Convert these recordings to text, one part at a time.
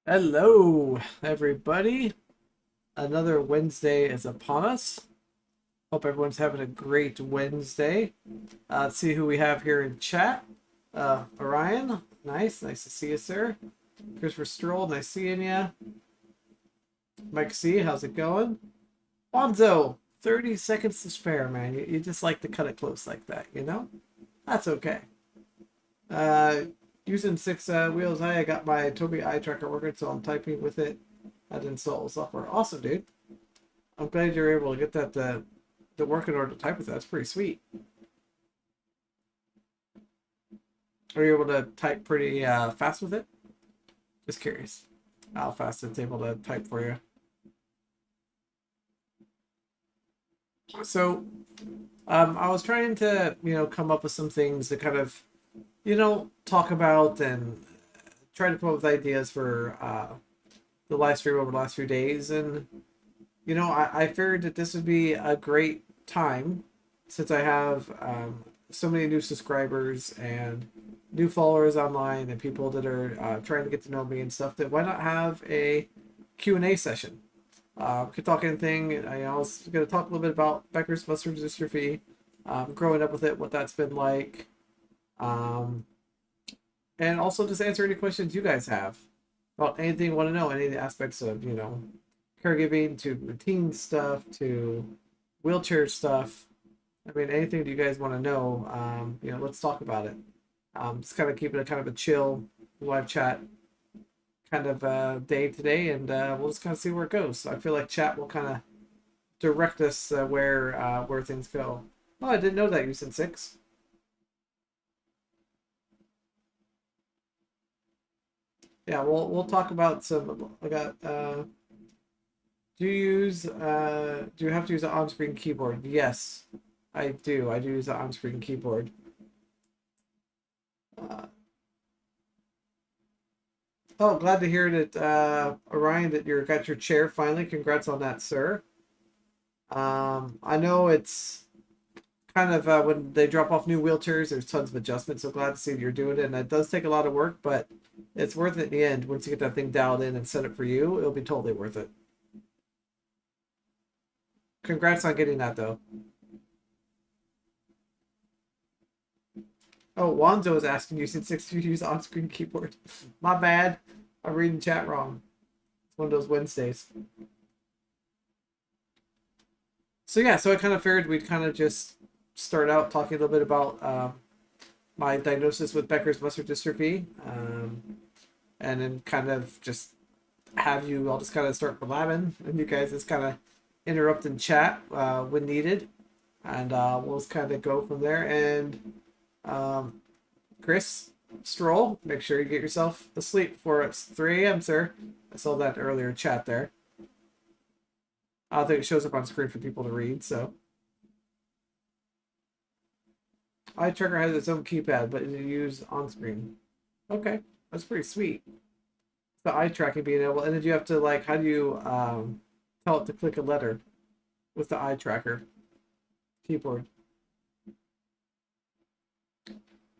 Hello, everybody. Another Wednesday is upon us. Hope everyone's having a great Wednesday. Let's see who we have here in chat. Orion, nice to see you, sir. Christopher Stroll, nice seeing you. Mike C, how's it going? Bonzo, 30 seconds to spare, man. You just like to cut it close like that, you know? That's okay. Uh, Using six wheels, I got my Tobii eye tracker working, so I'm typing with it. I'd install software. Awesome, dude. I'm glad you're able to get that to work in order to type with that. That's pretty sweet. Are you able to type pretty fast with it? Just curious how fast it's able to type for you. So, I was trying to, come up with some things to kind of, talk about and try to come up with ideas for the live stream over the last few days. And, I figured that this would be a great time since I have so many new subscribers and new followers online and people that are trying to get to know me and stuff, that why not have a Q&A session? Could talk anything. I was going to talk a little bit about Becker's muscular dystrophy, growing up with it, what that's been like, um, and also just answer any questions you guys have about anything you want to know, any of the aspects of, caregiving to routine stuff to wheelchair stuff. I mean, anything that you guys want to know, let's talk about it. Just kind of keep it a kind of a chill live chat kind of day today, and we'll just kind of see where it goes. So I feel like chat will kind of direct us where things go. Oh, I didn't know that you said six. Yeah, we'll talk about some. I got. Do you have to use an on-screen keyboard? Yes, I do. I do use an on-screen keyboard. Uh, oh, glad to hear that, Orion, that you got your chair finally. Congrats on that, sir. I know it's kind of when they drop off new wheelchairs, there's tons of adjustments. So glad to see that you're doing it, and it does take a lot of work, but it's worth it in the end. Once you get that thing dialed in and set it for you, it'll be totally worth it. Congrats on getting that, though. Oh, Wanzo is asking you since six you use on-screen keyboard. My bad. I'm reading chat wrong. It's one of those Wednesdays. So yeah, so I kind of figured we'd kind of just start out talking a little bit about my diagnosis with Becker's muscular dystrophy, and then kind of just have you all just kind of start blabbing, and you guys just kind of interrupt and chat when needed, and we'll just kind of go from there. And Chris Stroll, make sure you get yourself asleep before it's 3 a.m., sir. I saw that earlier chat there. I don't think it shows up on screen for people to read, so. Eye tracker has its own keypad, but you use on screen. Okay, that's pretty sweet. The eye tracking being able, and then you have to like, how do you tell it to click a letter with the eye tracker keyboard?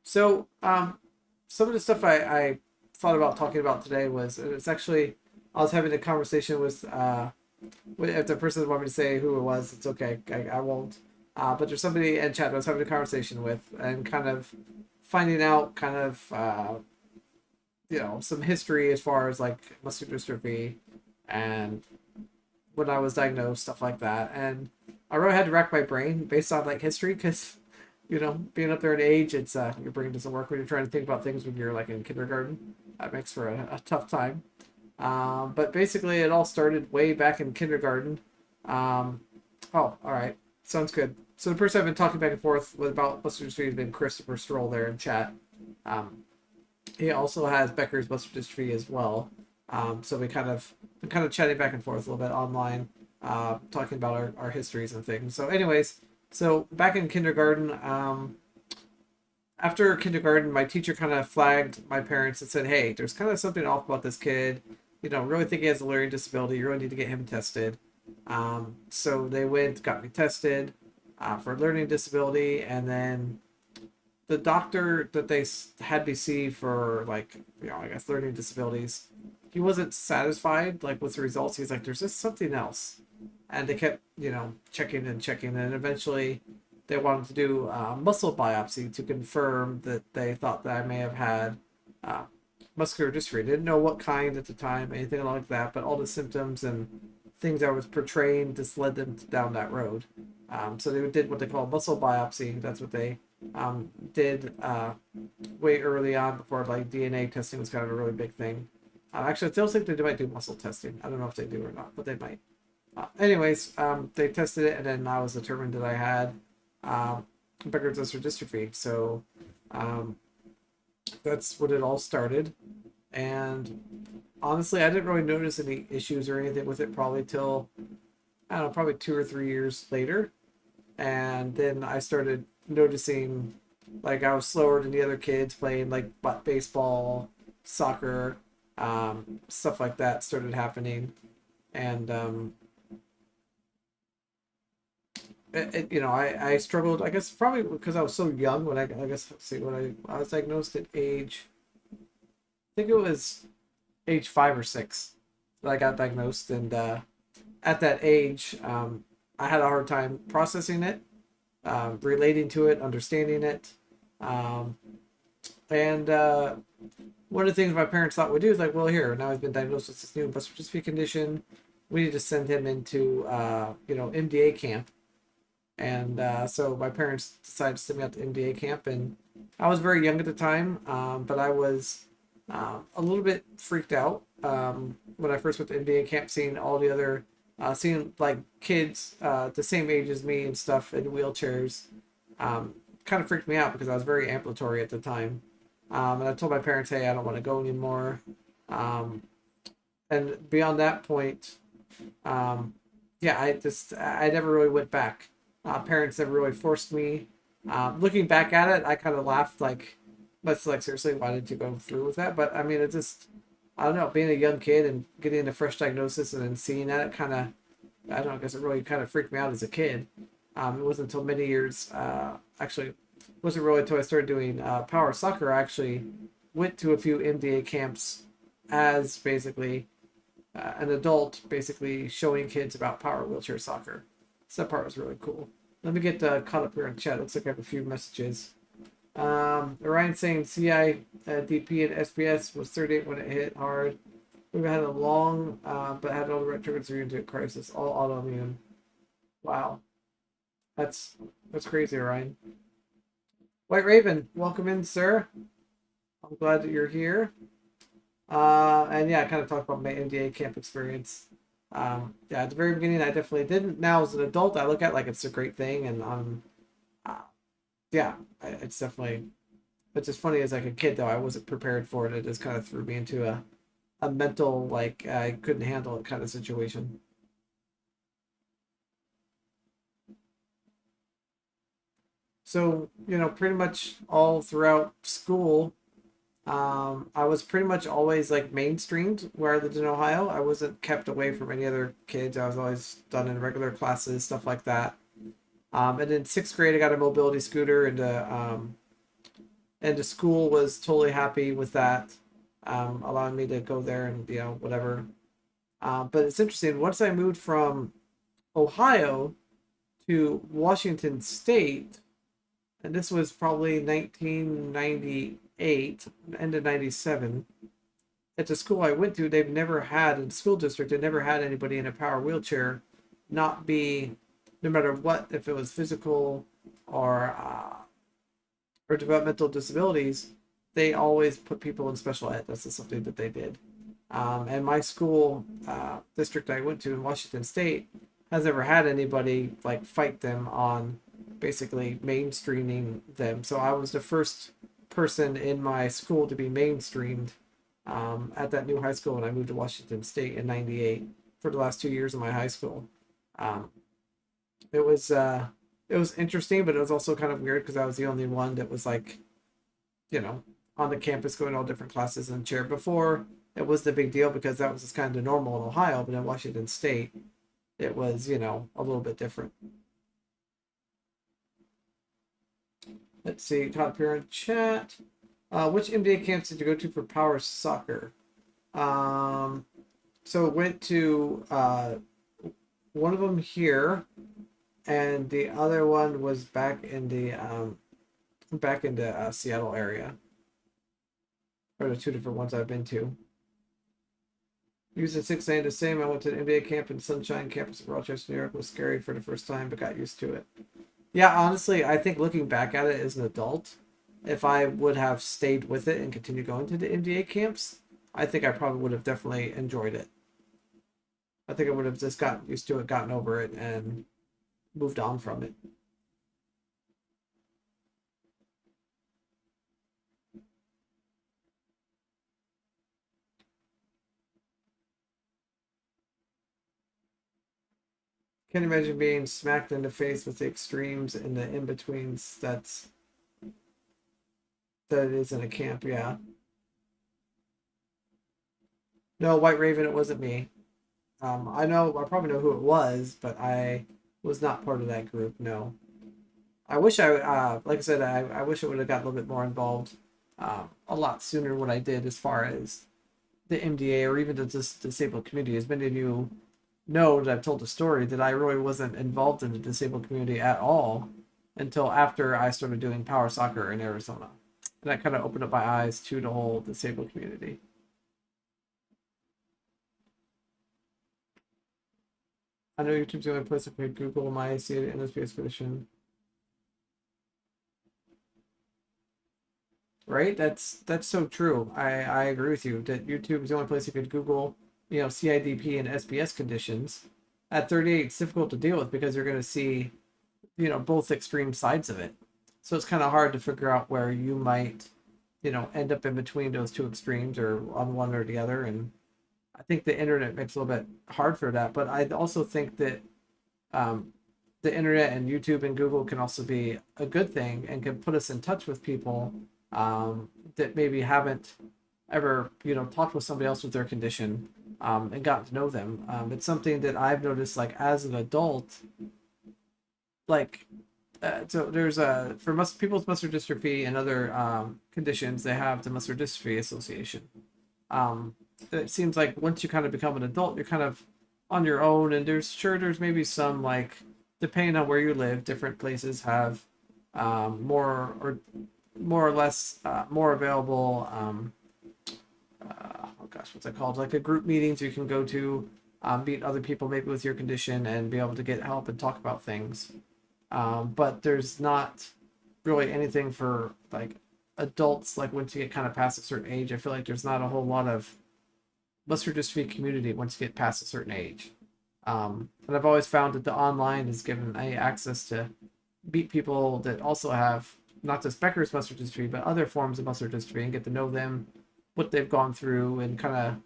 So some of the stuff I thought about talking about today was, it's actually, I was having a conversation with if the person wanted me to say who it was, it's okay. I won't. But there's somebody in chat that I was having a conversation with, and kind of finding out kind of some history as far as like muscular dystrophy and when I was diagnosed, stuff like that. And I really had to rack my brain based on like history, because being up there in age, it's your brain doesn't work when you're trying to think about things when you're like in kindergarten. That makes for a tough time. But basically, it all started way back in kindergarten. Oh, all right, sounds good. So the person I've been talking back and forth with about muscular dystrophy has been Christopher Stroll there in chat. He also has Becker's muscular dystrophy as well. So we kind of been kind of chatting back and forth a little bit online, talking about our histories and things. So anyways, so back in kindergarten, after kindergarten, my teacher kind of flagged my parents and said, "Hey, there's kind of something off about this kid. Really think he has a learning disability. You really need to get him tested." So they went, got me tested for learning disability, and then the doctor that they had me see for, like, I guess learning disabilities, he wasn't satisfied like with the results. He's like, there's just something else, and they kept checking and checking, and eventually they wanted to do muscle biopsy to confirm that they thought that I may have had uh, muscular dystrophy. Didn't know what kind at the time, anything like that, but all the symptoms and things I was portraying just led them down that road. So they did what they call muscle biopsy. That's what they did way early on before like DNA testing was kind of a really big thing. Actually, I still think they might do muscle testing. I don't know if they do or not, but they might. Anyways, they tested it, and then I was determined that I had Becker's dystrophy. So that's what it all started. And honestly, I didn't really notice any issues or anything with it probably till, I don't know, probably 2 or 3 years later. And then I started noticing like I was slower than the other kids playing like baseball, soccer, stuff like that started happening. And I struggled, I guess probably because I was so young when I guess, let's see, when I was diagnosed at age, I think it was age 5 or 6 that I got diagnosed. And at that age, I had a hard time processing it, relating to it, understanding it. And one of the things my parents thought would do is like, well, here, now he's been diagnosed with this new muscular dystrophy condition. We need to send him into, MDA camp. And so my parents decided to send me out to MDA camp. And I was very young at the time, but I was a little bit freaked out when I first went to MDA camp, seeing all the other, seeing like kids the same age as me and stuff in wheelchairs. Kind of freaked me out because I was very ambulatory at the time. And I told my parents, hey, I don't want to go anymore. And beyond that point, I never really went back. Parents never really forced me. Looking back at it, I kind of laughed like, seriously, why did you go through with that? But I mean, it just, I don't know, being a young kid and getting a fresh diagnosis and then seeing that, it kind of, I don't know, I guess it really kind of freaked me out as a kid. It wasn't until many years, actually, it wasn't really until I started doing power soccer. I actually went to a few MDA camps as basically an adult, basically showing kids about power wheelchair soccer. So that part was really cool. Let me get caught up here in chat. Looks like I have a few messages. Orion saying CIDP and SPS was 38 when it hit hard. We've had a long, but had all the right triggers into a crisis, all autoimmune. Wow, that's crazy, Orion. White Raven, welcome in, sir. I'm glad that you're here. And yeah, I kind of talked about my MDA camp experience. At the very beginning, I definitely didn't. Now, as an adult, I look at it like it's a great thing, and it's definitely. It's as funny as like a kid though. I wasn't prepared for it. It just kind of threw me into a mental like I couldn't handle it kind of situation. So pretty much all throughout school, I was pretty much always like mainstreamed where I lived in Ohio. I wasn't kept away from any other kids. I was always done in regular classes, stuff like that. And in 6th grade, I got a mobility scooter, and the school was totally happy with that, allowing me to go there and whatever. But it's interesting. Once I moved from Ohio to Washington State, and this was probably 1998, end of 97. At the school I went to, they've never had, in the school district, they never had anybody in a power wheelchair not be, no matter what, if it was physical or developmental disabilities, they always put people in special ed. That's just something that they did. And my school district I went to in Washington State has never had anybody like fight them on basically mainstreaming them. So I was the first person in my school to be mainstreamed at that new high school when I moved to Washington State in '98 for the last 2 years of my high school. It was interesting, but it was also kind of weird because I was the only one that was like, on the campus going to all different classes and chair. Before it was the big deal because that was just kind of normal in Ohio, but in Washington State, it was, a little bit different. Let's see, top here in chat. Which MDA camps did you go to for power soccer? So went to one of them here, and the other one was back in the Seattle area. Or the two different ones I've been to. Used at 6 a.m. the same. I went to the NBA camp in Sunshine campus in Rochester, New York. It was scary for the first time, but got used to it. Yeah, honestly, I think looking back at it as an adult, if I would have stayed with it and continued going to the NBA camps, I think I probably would have definitely enjoyed it. I think I would have just gotten used to it, gotten over it, and moved on from it. Can't imagine being smacked in the face with the extremes and the in betweens. That is in a camp. Yeah. No, White Raven. It wasn't me. I know. I probably know who it was, but I was not part of that group. No. I wish like I said, I wish I would have got a little bit more involved, a lot sooner than what I did as far as the MDA or even the disabled community. As many of you know that I've told the story that I really wasn't involved in the disabled community at all until after I started doing power soccer in Arizona. And that kind of opened up my eyes to the whole disabled community. I know YouTube's the only place I could Google my ACA and SPS position. Right? That's so true. I agree with you that YouTube is the only place you could Google, CIDP and SPS conditions. At 38, it's difficult to deal with because you're going to see, both extreme sides of it. So it's kind of hard to figure out where you might, end up in between those two extremes or on one or the other. And I think the internet makes it a little bit hard for that. But I also think that um, the internet and YouTube and Google can also be a good thing and can put us in touch with people that maybe haven't ever, talked with somebody else with their condition and gotten to know them. It's something that I've noticed, like as an adult, like so there's for people's muscular dystrophy and other conditions, they have the Muscular Dystrophy Association. Um, it seems like once you kind of become an adult, you're kind of on your own, and there's maybe some like depending on where you live, different places have more or less more available. Oh gosh, what's that called? Like a group meetings you can go to, meet other people maybe with your condition and be able to get help and talk about things. But there's not really anything for like adults. Like once you get kind of past a certain age, I feel like there's not a whole lot of muscular dystrophy community once you get past a certain age. And I've always found that the online has given access to meet people that also have not just Becker's muscular dystrophy, but other forms of muscular dystrophy and get to know them, what they've gone through, and kind of,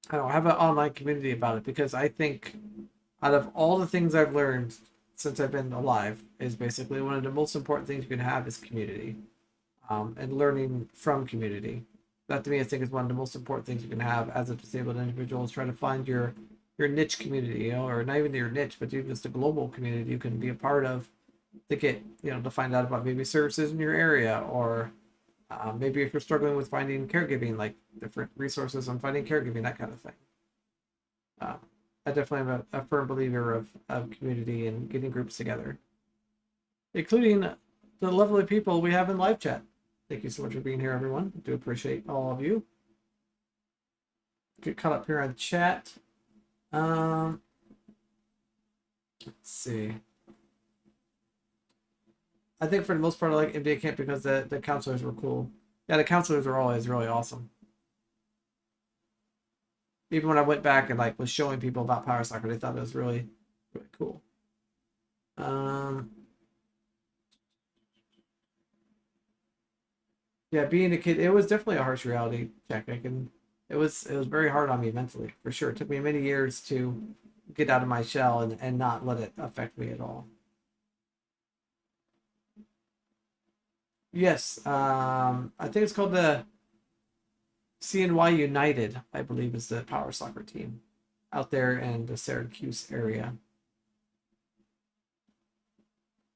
I don't know, have an online community about it. Because I think out of all the things I've learned since I've been alive, is basically one of the most important things you can have is community, and learning from community. That to me, I think is one of the most important things you can have as a disabled individual is trying to find your niche community, or not even your niche, but even just a global community you can be a part of to get, to find out about maybe services in your area, or maybe if you're struggling with finding caregiving, like different resources on finding caregiving, that kind of thing. Uh, I definitely am a firm believer of community and getting groups together, including the lovely people we have in live chat. Thank you so much for being here, everyone. I do appreciate all of you. Get caught up here on chat. Let's see. I think for the most part, I like MBA camp because the counselors were cool. Yeah, the counselors were always really awesome. Even when I went back and like was showing people about power soccer, they thought it was really, really cool. Yeah, being a kid, it was definitely a harsh reality check. It was very hard on me mentally, for sure. It took me many years to get out of my shell and not let it affect me at all. Yes, I think it's called the CNY United, I believe is the power soccer team out there in the Syracuse area.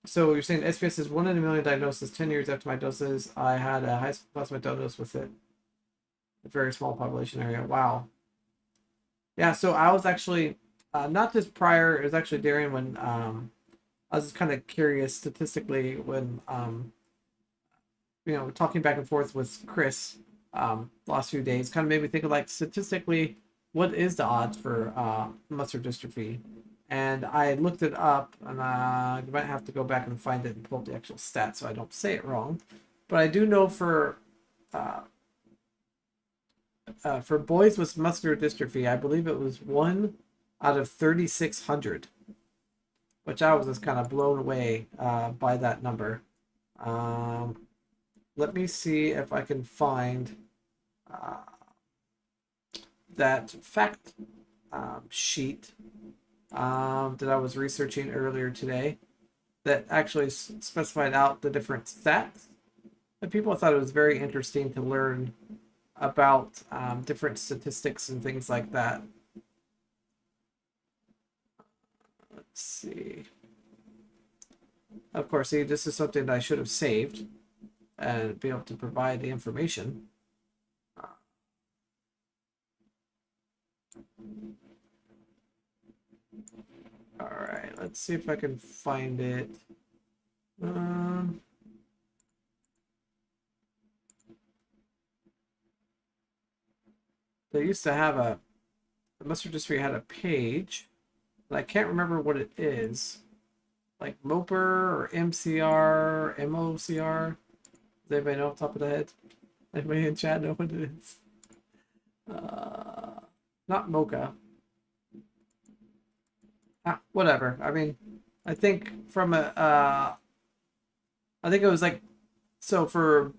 So you're saying SPS is 1 in a million diagnosis. 10 years after my doses, I had a high school classmate diagnosed with it. A very small population area. Wow. Yeah, so I was actually not just prior, it was actually during when I was just kind of curious statistically when talking back and forth with Chris the last few days kind of made me think of like statistically what is the odds for muscular dystrophy, and I looked it up, and you might have to go back and find it and pull up the actual stats so I don't say it wrong, but I do know uh, for boys with muscular dystrophy, I believe it was 1 out of 3,600, which I was just kind of blown away by that number. Um, Let me see if I can find uh, that fact sheet that I was researching earlier today that actually specified out the different stats. And people thought it was very interesting to learn about different statistics and things like that. Let's see. Of course, see, this is something that I should have saved and be able to provide the information. All right, let's see if I can find it. Um, they used to have the Mustard Distillery had a page, but I can't remember what it is. Like Moper or MCR, MOCR. Does anybody know off the top of the head? Anybody in chat know what it is? Not Mocha. Whatever. I mean, I think from I think it was like, so for,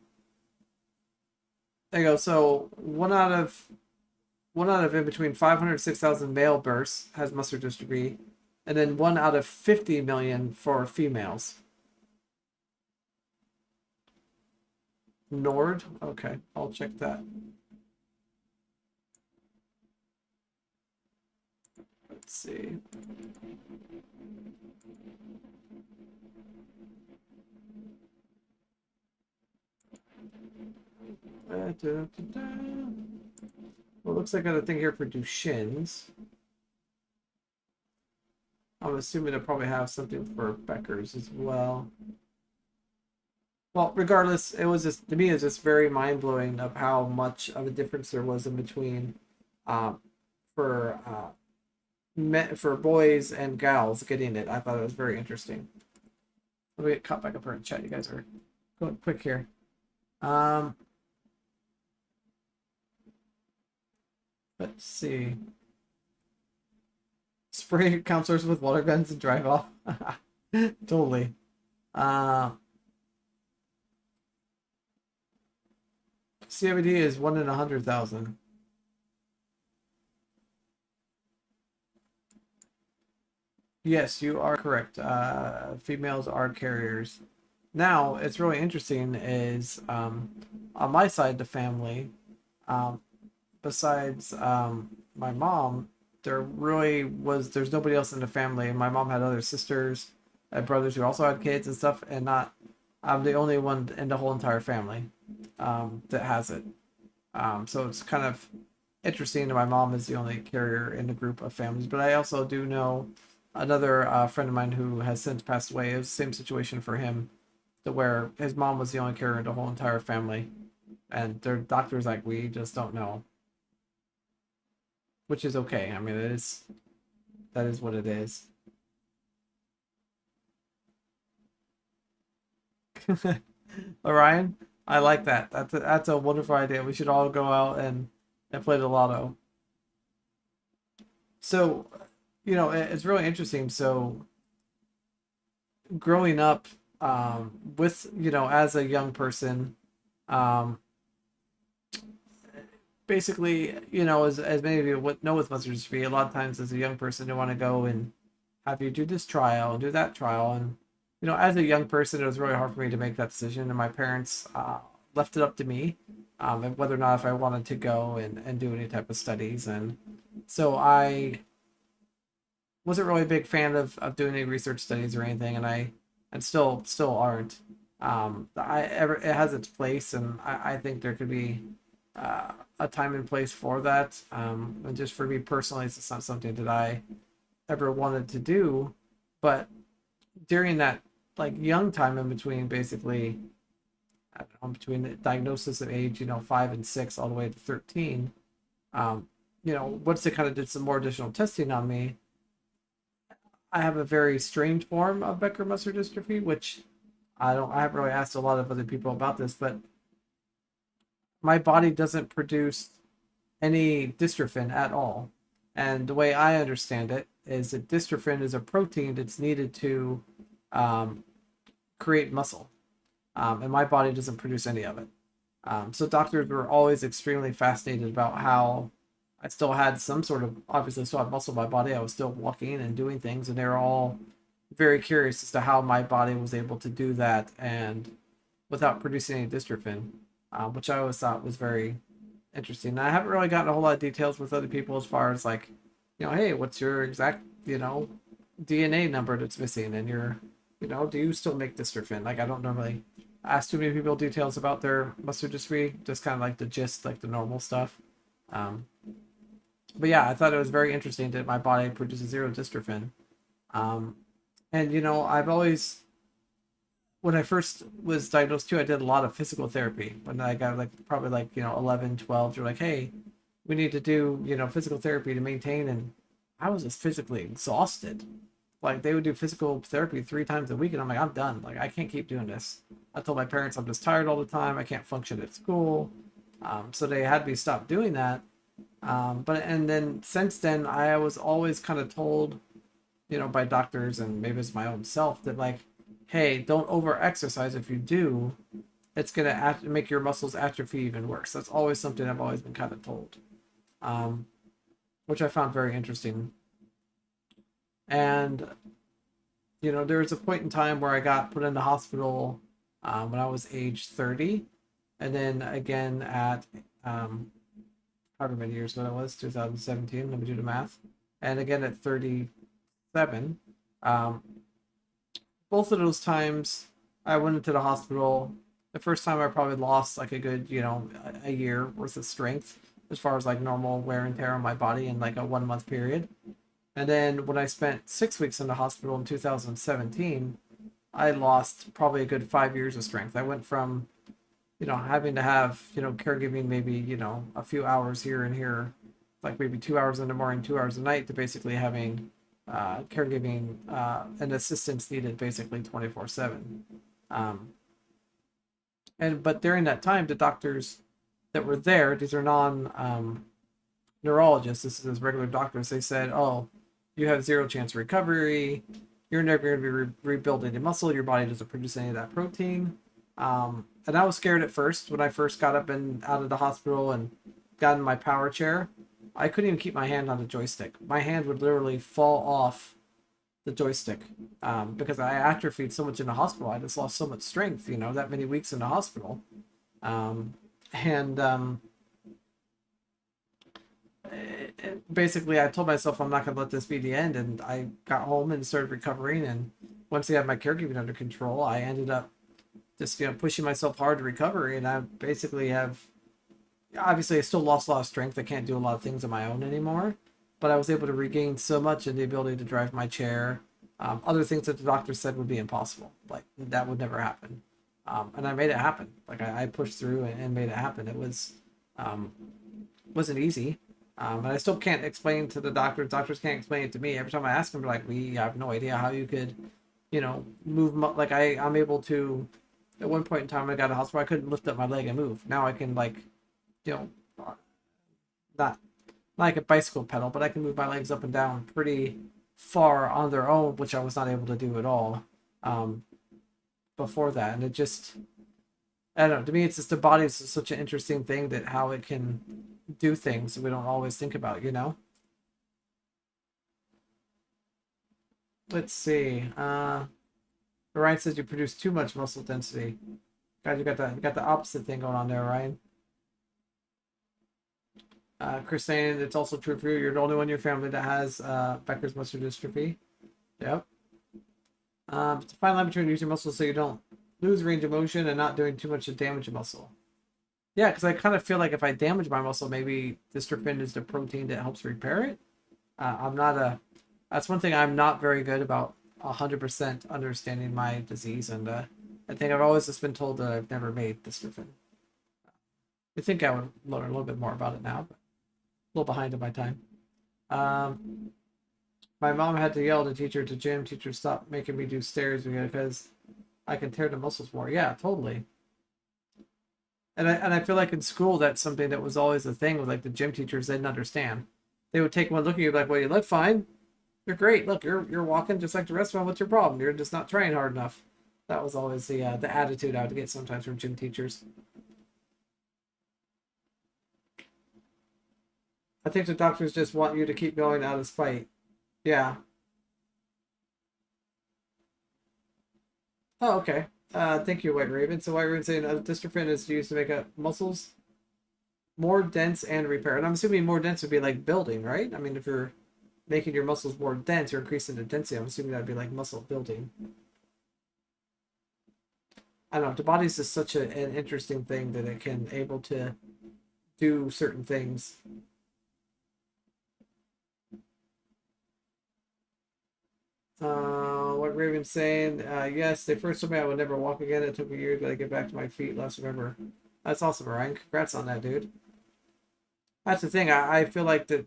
there you go. So one out of in between 506,000 male births has muscular dystrophy, and then 1 out of 50 million for females. Nord. Okay, I'll check that. Let's see. Well, it looks like I got a thing here for Duchenne's. I'm assuming they'll probably have something for Becker's as well. Well, regardless, it was just, to me, it's just very mind blowing of how much of a difference there was in between um, for for boys and gals getting it. I thought it was very interesting. Let me get caught back up here in chat. You guys are going quick here. Um, let's see. Spray counselors with water guns and drive off. Totally. Uh, CWD is 1 in 100,000. Yes, you are correct. Females are carriers. Now, it's really interesting is on my side of the family, um, besides my mom, there's nobody else in the family. My mom had other sisters and brothers who also had kids and stuff, and not I'm the only one in the whole entire family that has it. So it's kind of interesting that my mom is the only carrier in the group of families. But I also do know another friend of mine who has since passed away. It was the same situation for him, to where his mom was the only carrier in the whole entire family, and their doctor's like, we just don't know, which is okay. I mean, that is what it is. Orion, I like that. That's a wonderful idea. We should all go out and play the lotto. So, it's really interesting. So, growing up with as a young person, um, basically, as many of you would know with mustard dystrophy, a lot of times as a young person, they want to go and have you do this trial and do that trial, and as a young person, it was really hard for me to make that decision, and my parents left it up to me, and whether or not if I wanted to go and do any type of studies, and so I wasn't really a big fan of doing any research studies or anything, and still aren't. It has its place, and I think there could be a time and place for that. And just for me personally, it's just not something that I ever wanted to do. But during that like young time in between, basically, I don't know, between the diagnosis of age, 5 and 6, all the way to 13, once they kind of did some more additional testing on me, I have a very strange form of Becker muscular dystrophy, which I haven't really asked a lot of other people about this, but my body doesn't produce any dystrophin at all. And the way I understand it is that dystrophin is a protein that's needed to um, create muscle. And my body doesn't produce any of it. So doctors were always extremely fascinated about how I still had some sort of, obviously still had muscle in my body. I was still walking and doing things, and they were all very curious as to how my body was able to do that and without producing any dystrophin, which I always thought was very interesting. And I haven't really gotten a whole lot of details with other people as far as like, hey, what's your exact, DNA number that's missing, and do you still make dystrophin? Like, I don't normally ask too many people details about their muscular dystrophy, just kind of like the gist, like the normal stuff. Um, but yeah, I thought it was very interesting that my body produces zero dystrophin. Um, and I've always, when I first was diagnosed too, I did a lot of physical therapy. When I got like probably like 11, 12, they're like, hey, we need to do physical therapy to maintain. And I was just physically exhausted. Like, they would do physical therapy 3 times a week, and I'm like, I'm done. Like, I can't keep doing this. I told my parents I'm just tired all the time. I can't function at school. So they had me stop doing that. And then since then, I was always kind of told, by doctors and maybe it's my own self, that like, hey, don't over exercise. If you do, it's gonna make your muscles atrophy even worse. That's always something I've always been kind of told, um, which I found very interesting. And there was a point in time where I got put in the hospital when I was age 30, and then again at however many years ago that was, 2017. Let me do the math. And again at 37. Um, both of those times, I went into the hospital. The first time, I probably lost like a good, a year worth of strength as far as like normal wear and tear on my body in like a 1 month period. And then when I spent 6 weeks in the hospital in 2017, I lost probably a good 5 years of strength. I went from, having to have, caregiving maybe, a few hours here and here, like maybe 2 hours in the morning, 2 hours a night, to basically having caregiving and assistance needed basically 24/7. Um, but during that time, the doctors that were there, these are non neurologists, this is regular doctors, they said, oh, you have zero chance of recovery. You're never going to be rebuilding the muscle. Your body doesn't produce any of that protein. And I was scared at first when I first got up and out of the hospital and got in my power chair. I couldn't even keep my hand on the joystick. My hand would literally fall off the joystick because I atrophied so much in the hospital. I just lost so much strength, that many weeks in the hospital. Um, and basically, I told myself I'm not going to let this be the end. And I got home and started recovering. And once I had my caregiving under control, I ended up just, pushing myself hard to recovery. And I basically have, obviously, I still lost a lot of strength. I can't do a lot of things on my own anymore. But I was able to regain so much in the ability to drive my chair. Other things that the doctor said would be impossible. Like, that would never happen. And I made it happen. Like, I pushed through and made it happen. It wasn't easy. And I still can't explain to the doctors. Doctors can't explain it to me. Every time I ask them, they're like, we have no idea how you could, move. Like, I'm able to, at one point in time, I got a hospital, I couldn't lift up my leg and move. Now I can, like, you know, not like a bicycle pedal, but I can move my legs up and down pretty far on their own, which I was not able to do at all before that. And it just, I don't know, to me, it's just the body is such an interesting thing, that how it can do things that we don't always think about. Let's see. Ryan says you produce too much muscle density. God, you got the opposite thing going on there, Ryan. Chris saying it's also true for you. You're the only one in your family that has Becker's muscular dystrophy. Yep. It's a fine line between using muscle so you don't lose range of motion and not doing too much to damage a muscle. Yeah, because I kind of feel like if I damage my muscle, maybe dystrophin is the protein that helps repair it. I'm not a. That's one thing I'm not very good about 100% understanding my disease, and I think I've always just been told that I've never made dystrophin. I think I would learn a little bit more about it now, but a little behind in my time. Um, my mom had to yell to teacher to gym. Teacher stop making me do stairs because I can tear the muscles more. Yeah, totally. And I feel like in school that's something that was always a thing with like the gym teachers didn't understand. They would take one look at you like, well, you look fine. You're great. Look, you're walking just like the rest of them. What's your problem? You're just not trying hard enough. That was always the attitude I would get sometimes from gym teachers. I think the doctors just want you to keep going out of spite. Yeah. Oh, okay. Thank you, White Raven. So White Raven saying dystrophin is used to make up muscles more dense and repair. And I'm assuming more dense would be like building, right? I mean, if you're making your muscles more dense or increasing the density, I'm assuming that'd be like muscle building. I don't know. The body's just such an interesting thing that it can able to do certain things. What Raven's saying, yes, they first told me I would never walk again. It took a year to get back to my feet last November. That's awesome, Ryan. Congrats on that, dude. That's the thing. I feel like that,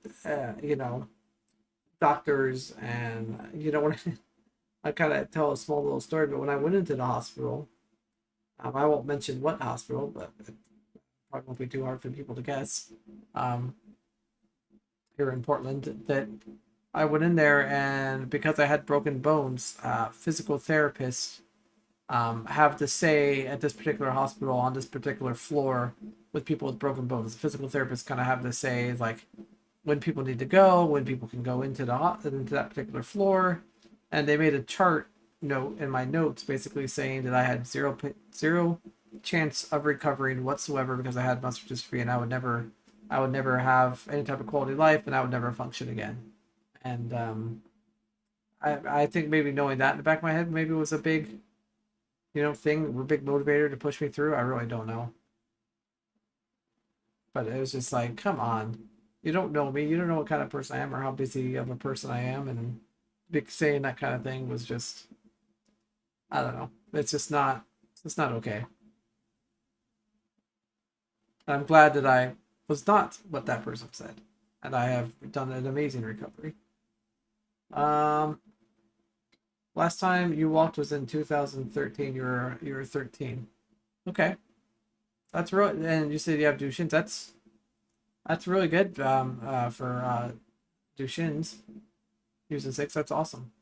doctors and, when I kind of tell a small little story, but when I went into the hospital, I won't mention what hospital, but it probably won't be too hard for people to guess. Um, Here in Portland, that I went in there, and because I had broken bones, physical therapists have to say at this particular hospital on this particular floor with people with broken bones. Physical therapists kind of have to say like when people need to go, when people can go into into that particular floor, and they made a chart note in my notes basically saying that I had zero chance of recovering whatsoever because I had muscular dystrophy, and I would never have any type of quality of life, and I would never function again. And I think maybe knowing that in the back of my head maybe was a big thing, a big motivator to push me through. I really don't know, but it was just like, come on, you don't know me, you don't know what kind of person I am or how busy of a person I am, and big saying that kind of thing was just, I don't know. It's not okay. I'm glad that I was not what that person said, and I have done an amazing recovery. Um, Last time you walked was in 2013. You were 13. Okay, that's real. And you said you have Duchenne's. That's really good. For Duchenne's using six. That's awesome.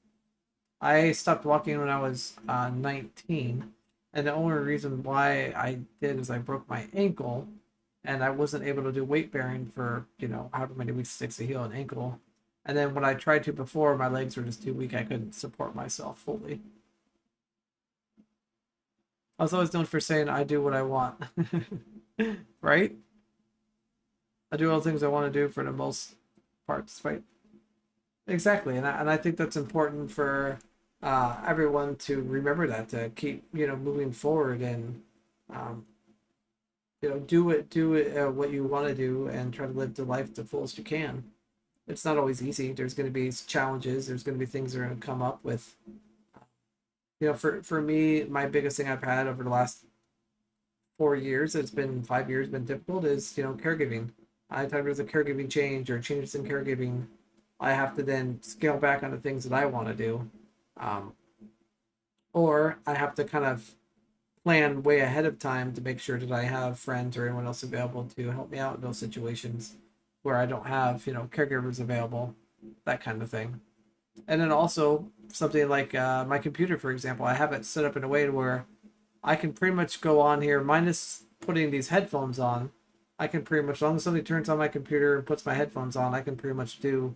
I stopped walking when I was 19, and the only reason why I did is I broke my ankle, and I wasn't able to do weight bearing for however many weeks it takes to heal an ankle. And then when I tried to before, my legs were just too weak. I couldn't support myself fully. I was always known for saying I do what I want, right? I do all the things I want to do for the most part, despite exactly. And I think that's important for everyone to remember that to keep moving forward and um, do it what you want to do and try to live the life the fullest you can. It's not always easy. There's going to be challenges. There's going to be things that are going to come up with. For me, my biggest thing I've had over the last 4 years, it's been 5 years, been difficult is caregiving. Anytime there's a caregiving change or changes in caregiving, I have to then scale back on the things that I want to do, um, or I have to kind of plan way ahead of time to make sure that I have friends or anyone else available to help me out in those situations where I don't have caregivers available, that kind of thing. And then also something like my computer, for example, I have it set up in a way where I can pretty much go on here, minus putting these headphones on. I can pretty much, as long as somebody turns on my computer and puts my headphones on, I can pretty much do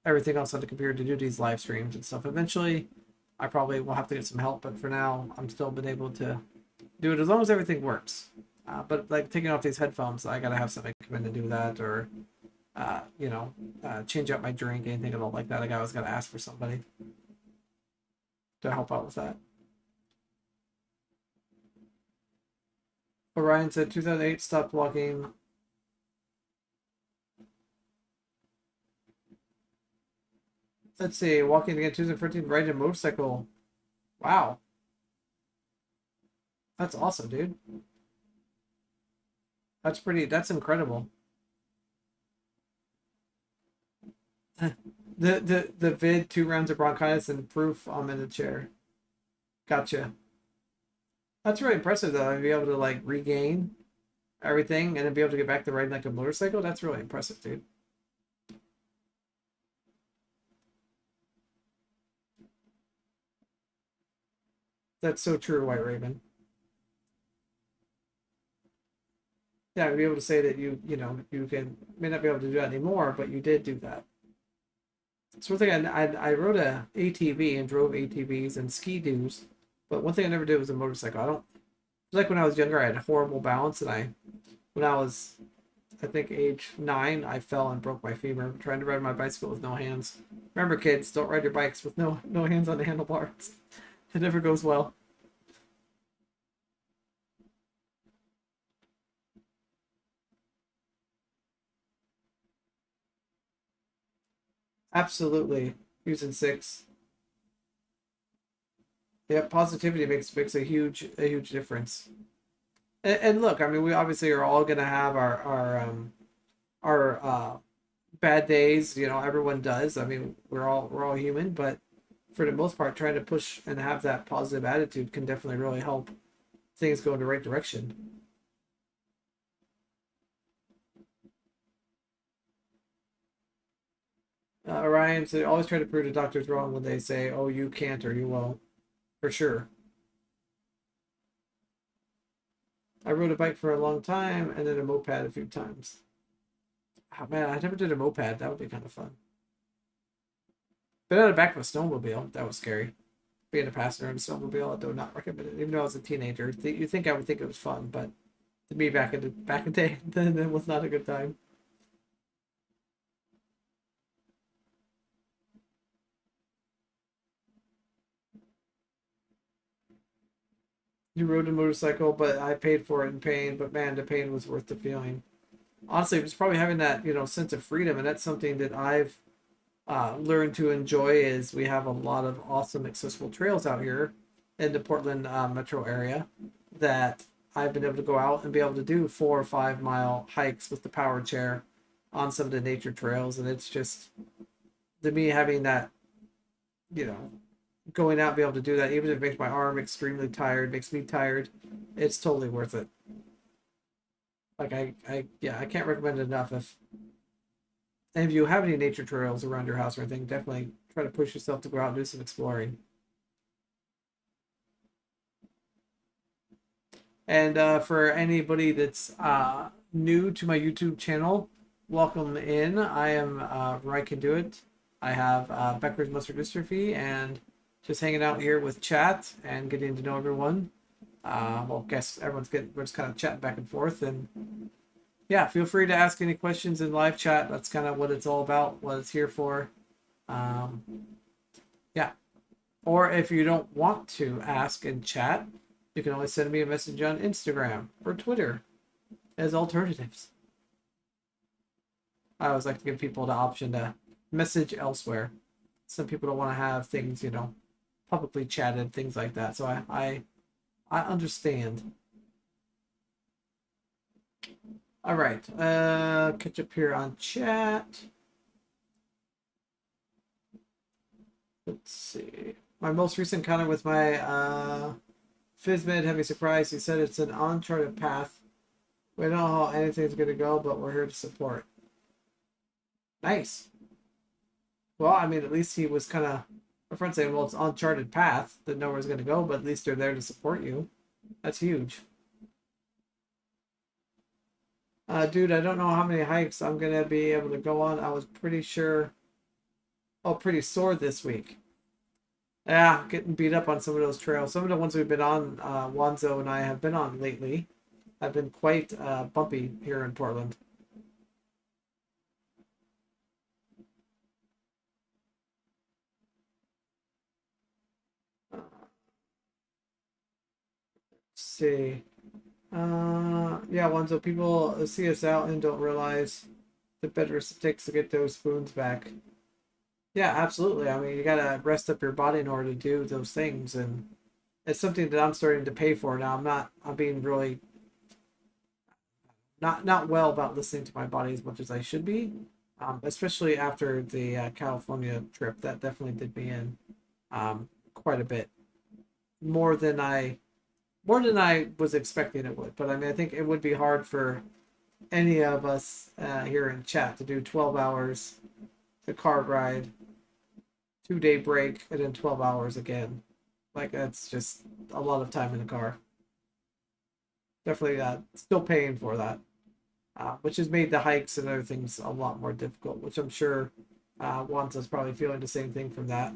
everything else on the computer to do these live streams and stuff. Eventually, I probably will have to get some help, but for now, I'm still been able to do it as long as everything works. But like taking off these headphones, I gotta have somebody come in to do that, or change out my drink, anything at all like that. I always gotta ask for somebody to help out with that. Orion said 2008 stopped walking. Let's see, walking again 2014, riding a motorcycle. Wow, that's awesome, dude. That's incredible. The vid 2 rounds of bronchitis and proof I'm in the chair. Gotcha. That's really impressive though. To be able to like regain everything and then be able to get back to riding like a motorcycle. That's really impressive, dude. That's so true, White Raven. Yeah, to be able to say that you can may not be able to do that anymore, but you did do that. So one thing I rode a ATV and drove ATVs and ski doos, but one thing I never did was a motorcycle. I don't like when I was younger, I had horrible balance, and when I was I think age 9, I fell and broke my femur trying to ride my bicycle with no hands. Remember, kids, don't ride your bikes with no hands on the handlebars. It never goes well. Absolutely, using six. Yeah, positivity makes a huge difference. And look, I mean, we obviously are all gonna have our bad days. Everyone does. I mean, we're all human, but for the most part, trying to push and have that positive attitude can definitely really help things go in the right direction. Orion said, always try to prove the doctors wrong when they say, "Oh, you can't or you won't." For sure. I rode a bike for a long time and then a moped a few times. Oh, man, I never did a moped. That would be kind of fun. Been on the back of a snowmobile. That was scary. Being a passenger in a snowmobile, I do not recommend it. Even though I was a teenager, you think I would think it was fun, but to me back in the day, then it was not a good time. You rode a motorcycle, but I paid for it in pain. But man, the pain was worth the feeling. Honestly, it was probably having that sense of freedom, and that's something that I've learned to enjoy. Is we have a lot of awesome accessible trails out here in the Portland metro area that I've been able to go out and be able to do 4 or 5 mile hikes with the power chair on some of the nature trails, and it's just to me having that you know going out and be able to do that, even if it makes my arm extremely tired, makes me tired, it's totally worth it. Like yeah, I can't recommend it enough. If you have any nature trails around your house or anything, definitely try to push yourself to go out and do some exploring. And for anybody that's new to my YouTube channel, welcome in. I am I Can Do It. I have Becker's Muscular Dystrophy and just hanging out here with chat and getting to know everyone. Well, guess we're just kind of chatting back and forth. And yeah, feel free to ask any questions in live chat. That's kind of what it's all about, what it's here for. Um, yeah. Or if you don't want to ask in chat, you can always send me a message on Instagram or Twitter as alternatives. I always like to give people the option to message elsewhere. Some people don't want to have things, publicly chatted, things like that. So I understand. All right. Catch up here on chat. Let's see. My most recent encounter with my Fizmed had me surprised. He said it's an uncharted path. We don't know how anything's going to go, but we're here to support. Nice. Well, I mean, at least he was kind of, my friend saying, well, it's uncharted path that nowhere's going to go, but at least they're there to support you. That's huge. Dude, I don't know how many hikes I'm going to be able to go on. I was pretty sure, pretty sore this week. Yeah, getting beat up on some of those trails. Some of the ones we've been on, Wanzo and I have been on lately, have been quite bumpy here in Portland. Let's see. Yeah, one so people see us out and don't realize the better it takes to get those spoons back. Yeah, absolutely. I mean, you gotta rest up your body in order to do those things, and it's something that I'm starting to pay for now. I'm being really not well about listening to my body as much as I should be, especially after the California trip. That definitely did me in quite a bit more than I more than I was expecting it would. But I mean, I think it would be hard for any of us here in chat to do 12 hours the car ride, 2 day break, and then 12 hours again. Like that's just a lot of time in the car. Definitely still paying for that, which has made the hikes and other things a lot more difficult. Which I'm sure Wanta's probably feeling the same thing from that,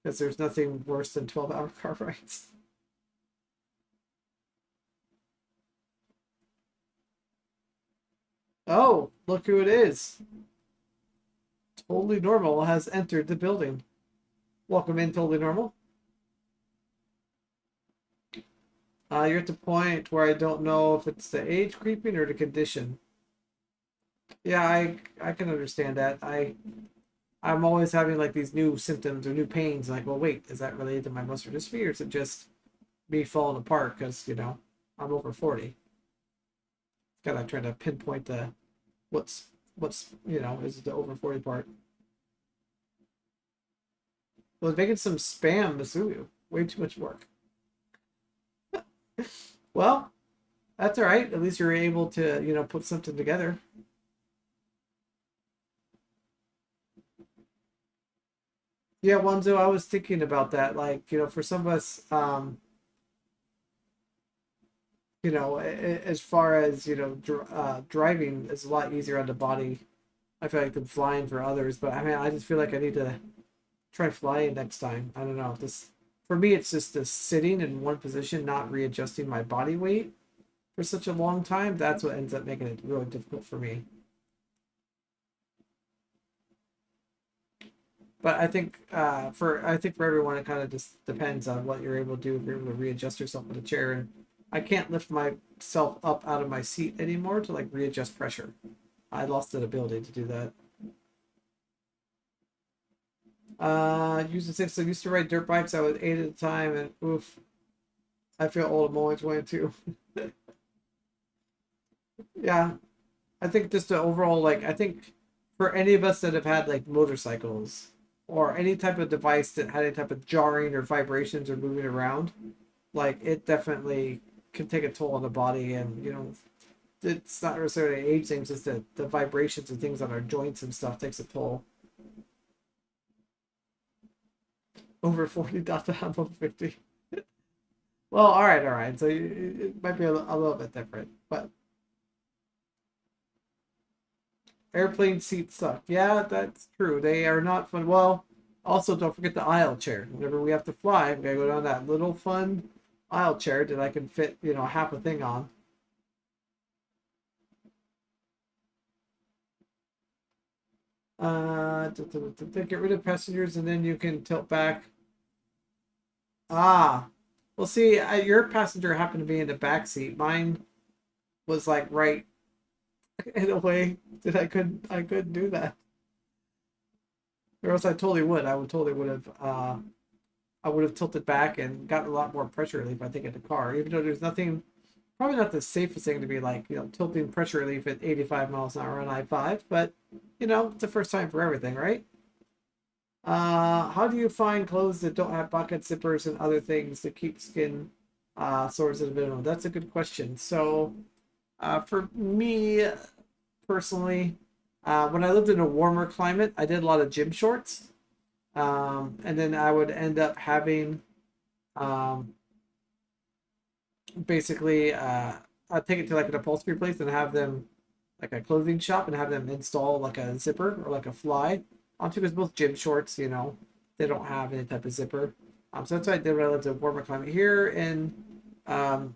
because there's nothing worse than 12-hour car rides. Oh, look who it is! Totally Normal has entered the building. Welcome in, Totally Normal. You're at the point where I don't know if it's the age creeping or the condition. Yeah, I can understand that. I'm always having like these new symptoms or new pains. Like, well, wait, is that related to my muscular dystrophy, or is it just me falling apart because I'm over 40? Kind of trying to pinpoint the what's is the over 40 part. Well, making some spam Masuyu. Way too much work. Well, that's all right. At least you're able to put something together. Yeah, Wanzo, I was thinking about that. Like, for some of us, as far as driving is a lot easier on the body. I feel like than flying for others, but I mean, I just feel like I need to try flying next time. I don't know. This for me, it's just the sitting in one position, not readjusting my body weight for such a long time. That's what ends up making it really difficult for me. But I think for everyone, it kind of just depends on what you're able to do. If you're able to readjust yourself in the chair, and I can't lift myself up out of my seat anymore to like readjust pressure. I lost the ability to do that. Using six. I used to ride dirt bikes. I was 8 at a time, and oof, I feel old. I'm only 22. Yeah, I think just the overall I think for any of us that have had like motorcycles or any type of device that had any type of jarring or vibrations or moving around, like it definitely can take a toll on the body, and it's not necessarily an age thing, it's just the vibrations and things on our joints and stuff takes a toll. Over 40 dot I'm over 50. Well, all right. So it might be a little bit different, but airplane seats suck. Yeah, that's true. They are not fun. Well, also don't forget the aisle chair. Whenever we have to fly, we gotta go down that little fun aisle chair that I can fit, half a thing on. To get rid of passengers and then you can tilt back. Ah, well, see, your passenger happened to be in the back seat. Mine was like right in a way that I couldn't do that. Or else I totally would. I would have tilted back and gotten a lot more pressure relief, I think, in the car. Even though there's nothing, probably not the safest thing to be like, tilting pressure relief at 85 miles an hour on I-5, but it's the first time for everything, right? How do you find clothes that don't have pocket zippers and other things to keep skin sores at a minimum? That's a good question. So, for me personally, when I lived in a warmer climate, I did a lot of gym shorts. And then I would end up having um, basically I'd take it to like an upholstery place and have them like a clothing shop and have them install like a zipper or like a fly onto, because both gym shorts, they don't have any type of zipper. So that's what I did when I lived in a warmer climate. Here in um,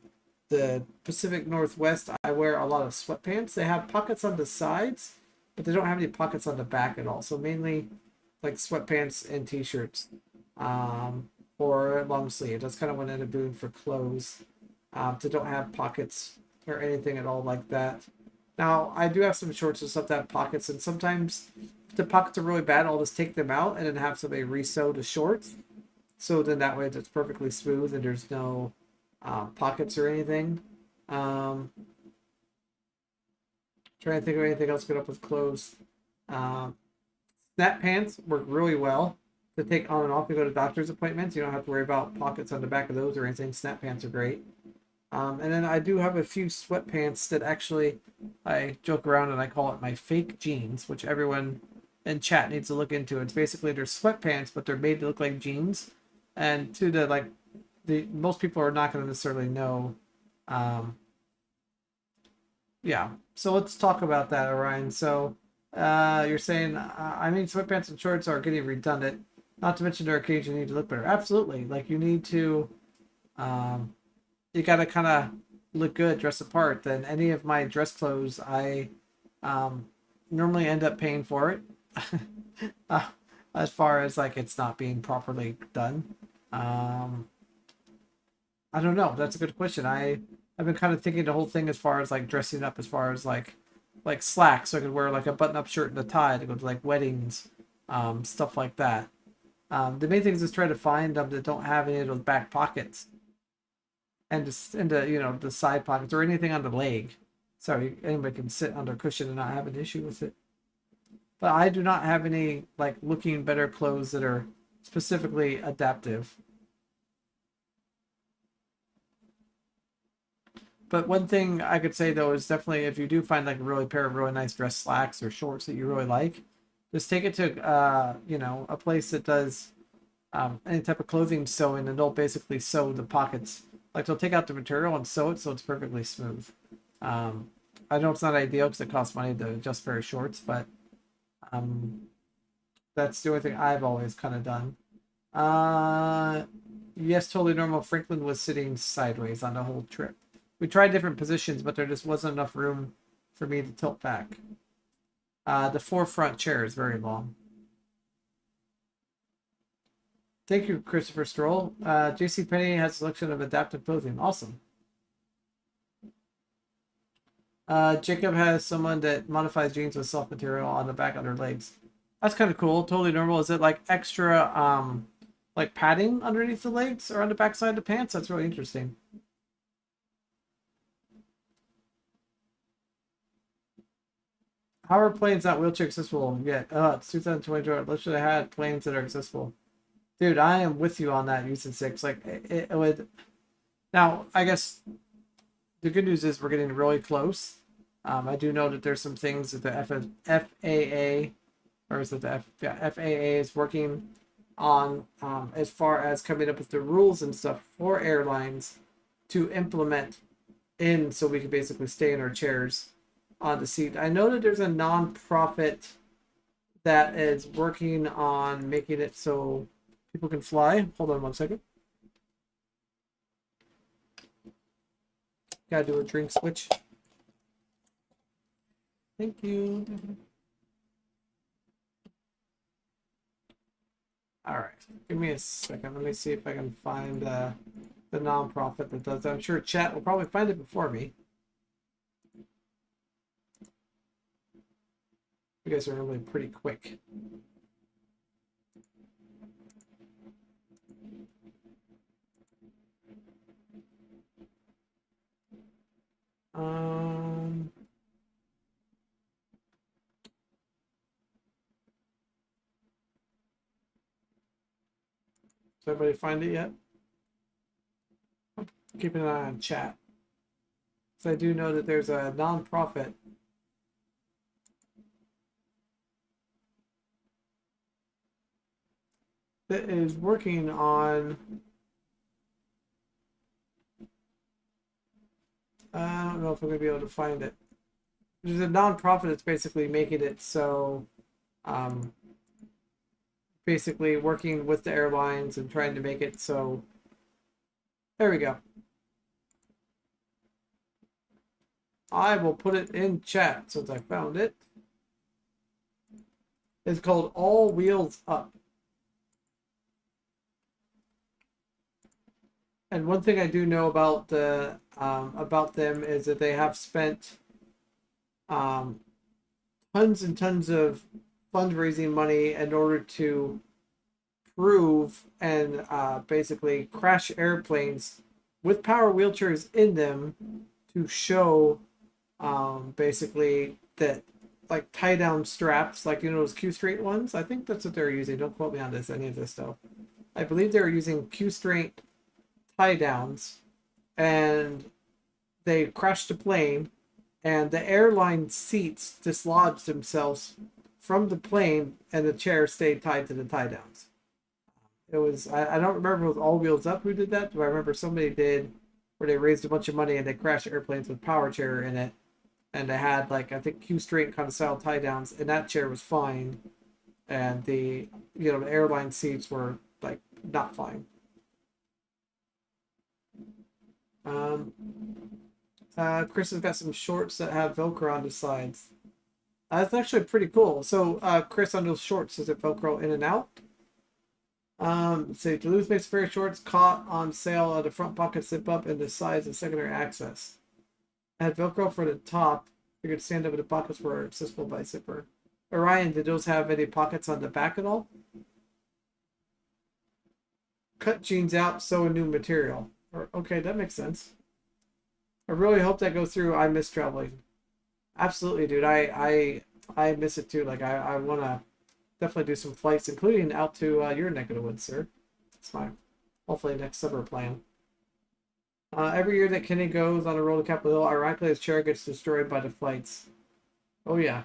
the Pacific Northwest, I wear a lot of sweatpants. They have pockets on the sides, but they don't have any pockets on the back at all. So mainly like sweatpants and t-shirts, or long sleeve. That's kind of what I ended up doing for clothes. that don't have pockets or anything at all like that. Now, I do have some shorts and stuff that have pockets, and sometimes if the pockets are really bad, I'll just take them out and then have somebody resew the shorts. So then that way it's perfectly smooth and there's no pockets or anything. Trying to think of anything else good up with clothes. Snap pants work really well to take on and off to go to doctor's appointments. You don't have to worry about pockets on the back of those or anything. Snap pants are great. And then I do have a few sweatpants that actually I joke around and I call it my fake jeans, which everyone in chat needs to look into. It's basically they're sweatpants, but they're made to look like jeans. And to the most people are not going to necessarily know. Yeah. So let's talk about that, Orion. So you're saying, I mean, sweatpants and shorts are getting redundant. Not to mention, their occasion need to look better. Absolutely. Like you need to. You got to kind of look good, dress apart. Then any of my dress clothes, I normally end up paying for it. As far as like it's not being properly done. I don't know. That's a good question. I've been kind of thinking the whole thing as far as like dressing up, as far as like slacks, so I could wear like a button-up shirt and a tie to go to like weddings, stuff like that. The main thing is just try to find them that don't have any of those back pockets and just into the side pockets or anything on the leg, so anybody can sit under cushion and not have an issue with it. But I do not have any like looking better clothes that are specifically adaptive. But one thing I could say though is definitely if you do find like a really pair of really nice dress slacks or shorts that you really like, just take it to a place that does any type of clothing sewing, and they'll basically sew the pockets. Like they'll take out the material and sew it so it's perfectly smooth. I know it's not ideal because it costs money to adjust a pair of shorts, but that's the only thing I've always kind of done. Yes, totally normal. Franklin was sitting sideways on the whole trip. We tried different positions, but there just wasn't enough room for me to tilt back. The forefront chair is very long. Thank you, Christopher Stroll. JCPenney has a selection of adaptive clothing. Awesome. Jacob has someone that modifies jeans with soft material on the back of their legs. That's kind of cool. Totally normal. Is it like extra like padding underneath the legs or on the back side of the pants? That's really interesting. How are planes not wheelchair accessible yet? It's 2022. Let's should have had planes that are accessible. Dude, I am with you on that, Houston 6. Like, it would... Now, I guess the good news is we're getting really close. I do know that there's some things that the FAA, or is it the FAA is working on as far as coming up with the rules and stuff for airlines to implement in so we can basically stay in our chairs on the seat. I know that there's a non-profit that is working on making it so people can fly. Hold on one second. Gotta do a drink switch. Thank you. All right, give me a second. Let me see if I can find the non-profit that does that. I'm sure chat will probably find it before me. You guys are really pretty quick. Does everybody find it yet? Keep an eye on chat. So I do know that there's a non-profit that is working on I don't know if I'm gonna be able to find it. There's a non-profit that's basically making it so basically working with the airlines and trying to make it so there we go. I will put it in chat since I found it. It's called All Wheels Up. And one thing I do know about them is that they have spent um, tons and tons of fundraising money in order to prove and basically crash airplanes with power wheelchairs in them to show basically that like tie down straps, like those Q straight ones. I think that's what they're using. Don't quote me on any of this stuff. I believe they were using Q straight tie downs, and they crashed the plane, and the airline seats dislodged themselves from the plane, and the chair stayed tied to the tie downs. It was I don't remember if it was All Wheels Up who did that, but I remember somebody did where they raised a bunch of money and they crashed airplanes with power chair in it, and they had like I think Q straight kind of style tie downs, and that chair was fine, and the airline seats were like not fine. Um, Chris has got some shorts that have Velcro on the sides. That's actually pretty cool. So, Chris, on those shorts, does it Velcro in and out? So Duluth makes pair of shorts caught on sale at the front pocket zip up and the sides of secondary access. Had Velcro for the top. You could stand up with the pockets were accessible by zipper. Orion, did those have any pockets on the back at all? Cut jeans out, sew a new material. Okay, that makes sense. I really hope that goes through. I miss traveling. Absolutely, dude. I miss it too. Like I want to definitely do some flights, including out to your neck of the woods, sir. It's my hopefully next summer plan. Every year that Kenny goes on a roll to Capitol Hill, ironically his chair gets destroyed by the flights. Oh yeah.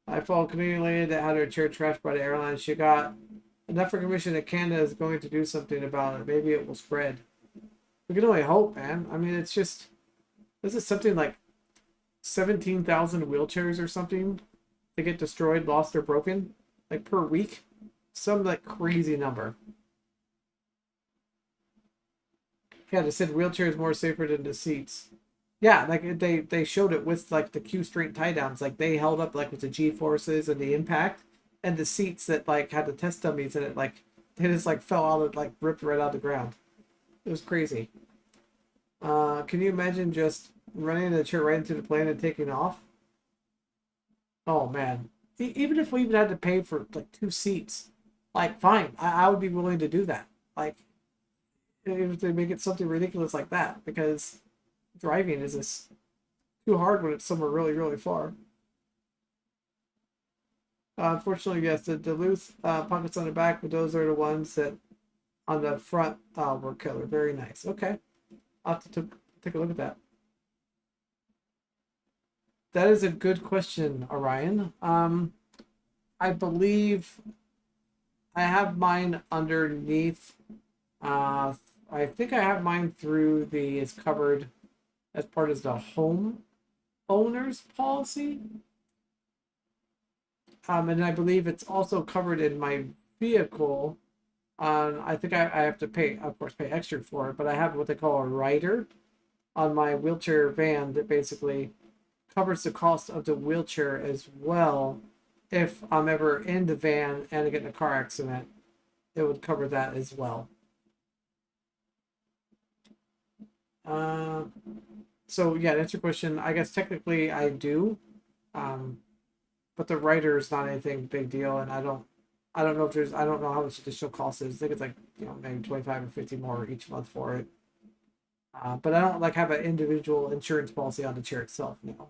I followed a Canadian lady that had her chair trashed by the airline. She got enough recognition that Canada is going to do something about it. Maybe it will spread. We can only hope, man. I mean, it's just this is something like 17,000 wheelchairs or something to get destroyed, lost, or broken, like per week. Some like crazy number. Yeah, they said wheelchairs more safer than the seats. Yeah, like they showed it with like the Q string tie downs, like they held up like with the G forces and the impact, and the seats that like had the test dummies in it, like they just like fell out of like ripped right out of the ground. It was crazy. Can you imagine just running the chair right into the plane and taking off? Oh man, even if we even had to pay for like two seats, like fine, I would be willing to do that. Like if they make it something ridiculous like that, because driving is just too hard when it's somewhere really really far. Unfortunately, yes, the Duluth pockets on the back, but those are the ones that on the front were killer. Very nice. Okay, I'll have to take a look at that. That is a good question, Orion. I believe I have mine underneath. Uh, I think I have mine through the it's covered as part of the home owner's policy. And I believe it's also covered in my vehicle. I think I have to pay, of course, pay extra for it, but I have what they call a rider on my wheelchair van that basically covers the cost of the wheelchair as well. If I'm ever in the van and I get in a car accident, it would cover that as well. Uh, so yeah, to answer your question, I guess technically I do, um, but the writer is not anything big deal, and I don't know if there's, I don't know how much additional cost is. I think it's like maybe 25 or 50 more each month for it. But I don't like have an individual insurance policy on the chair itself. No.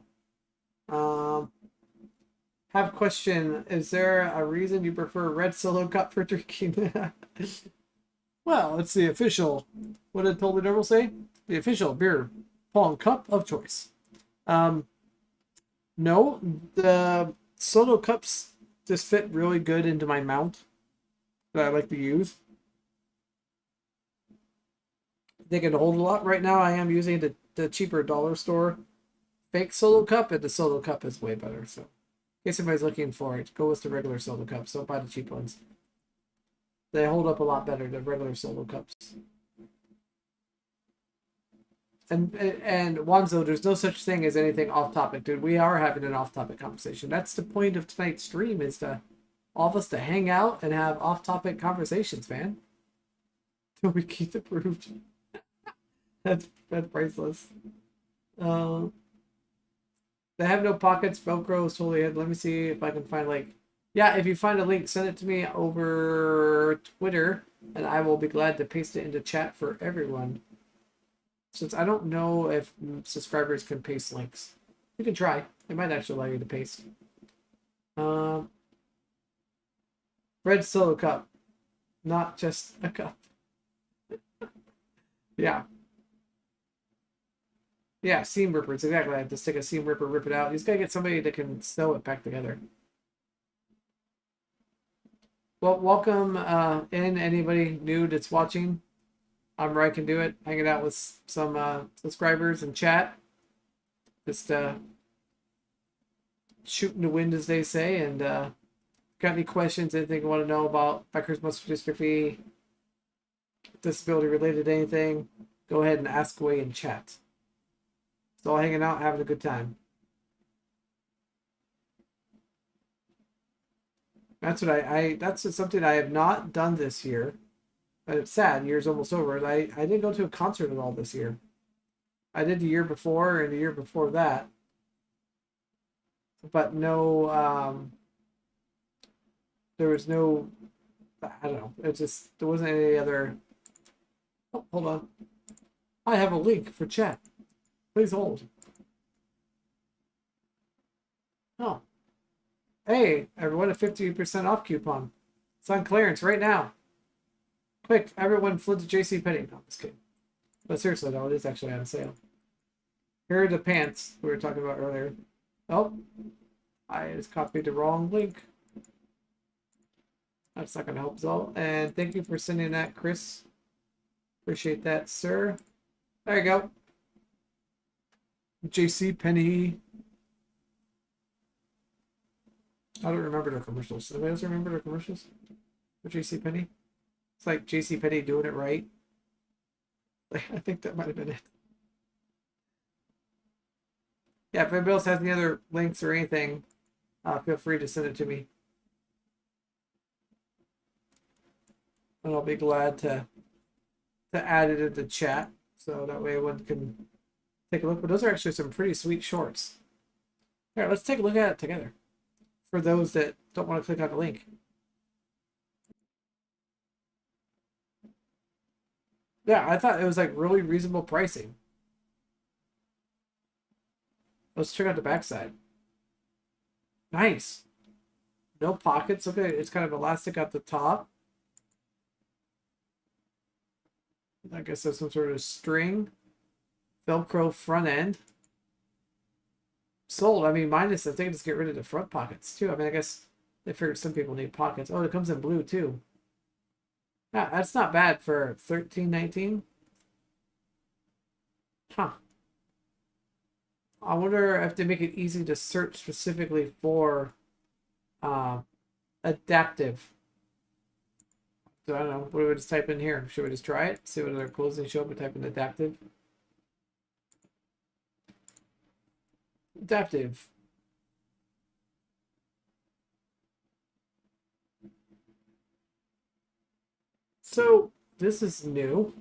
Um, have a question. Is there a reason you prefer red solo cup for drinking? Well, it's the official. What did Toby Noble say? The official beer pong cup of choice. Um, no, the solo cups just fit really good into my mount that I like to use. They can hold a lot. Right now, I am using the cheaper dollar store fake solo cup, and the solo cup is way better. So, in case anybody's looking for it, go with the regular solo cups. Don't buy the cheap ones. They hold up a lot better than regular solo cups. And Wanzo, there's no such thing as anything off topic, dude. We are having an off topic conversation. That's the point of tonight's stream is to all of us to hang out and have off topic conversations, man. We Keith approved. That's priceless. Uh, they have no pockets. Velcro is totally in. Let me see if I can find like, yeah. If you find a link, send it to me over Twitter, and I will be glad to paste it into chat for everyone. Since I don't know if subscribers can paste links, you can try. It might actually allow you to paste. Red solo cup, not just a cup. Yeah. Yeah, seam rippers, exactly. I have to stick a seam ripper, rip it out. You just gotta get somebody that can sew it back together. Well, welcome in anybody new that's watching. I'm where I can do it, hanging out with some subscribers and chat. Just shooting the wind, as they say. And got any questions, anything you want to know about Becker's muscular dystrophy, disability related anything, go ahead and ask away in chat. It's all hanging out, having a good time. That's what that's something I have not done this year. But it's sad, year's almost over. I didn't go to a concert at all this year. I did the year before and the year before that. But no, there was no, I don't know. It just, there wasn't any other. Oh, hold on. I have a link for chat. Please hold. Oh. Hey, everyone, a 50% off coupon. It's on clearance right now. Quick, everyone flood to JCPenney. No, I'm just kidding. But seriously, though, it is actually on sale. Here are the pants we were talking about earlier. Oh, I just copied the wrong link. That's not going to help us all. And thank you for sending that, Chris. Appreciate that, sir. There you go. JCPenney. I don't remember their commercials. Anybody else remember their commercials for JCPenney? It's like JCPenney doing it right. I think that might have been it. Yeah, if anybody else has any other links or anything, feel free to send it to me. And I'll be glad to add it into chat. So that way everyone can take a look. But those are actually some pretty sweet shorts. Here, let's take a look at it together. For those that don't want to click on the link. Yeah, I thought it was like really reasonable pricing. Let's check out the backside. Nice. No pockets. Okay, it's kind of elastic at the top. I guess there's some sort of string. Velcro front end. Sold. I mean, minus, I think just get rid of the front pockets too. I mean, I guess they figured some people need pockets. Oh, it comes in blue too. Yeah, that's not bad for $13.19. Huh. I wonder if they make it easy to search specifically for adaptive. So I don't know. What do we just type in here? Should we just try it? See what other clothes they show up and type in adaptive. Adaptive. So this is new.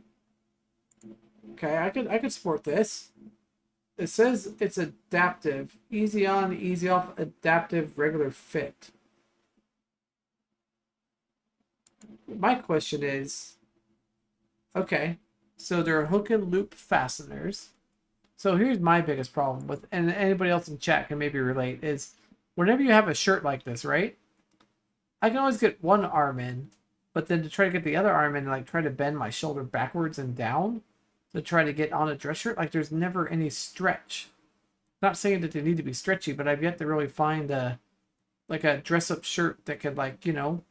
Okay, I could support this. It says it's adaptive, easy on, easy off, adaptive, regular fit. My question is, okay, so there are hook and loop fasteners. So here's my biggest problem with, and anybody else in chat can maybe relate, is whenever you have a shirt like this, right? I can always get one arm in, but then to try to get the other arm in, like try to bend my shoulder backwards and down to try to get on a dress shirt, like there's never any stretch. Not saying that they need to be stretchy, but I've yet to really find a dress up shirt that could, like, you know,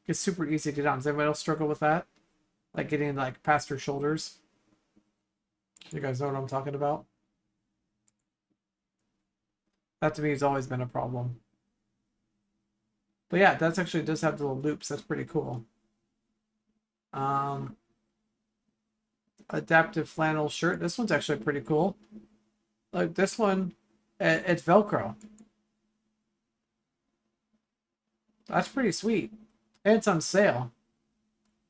it's super easy to get on. Does anybody else struggle with that? Like getting like past their shoulders? You guys know what I'm talking about? That to me has always been a problem. But yeah, that's actually does have the little loops. That's pretty cool. Adaptive flannel shirt. This one's actually pretty cool. Like this one, it's Velcro. That's pretty sweet. And it's on sale.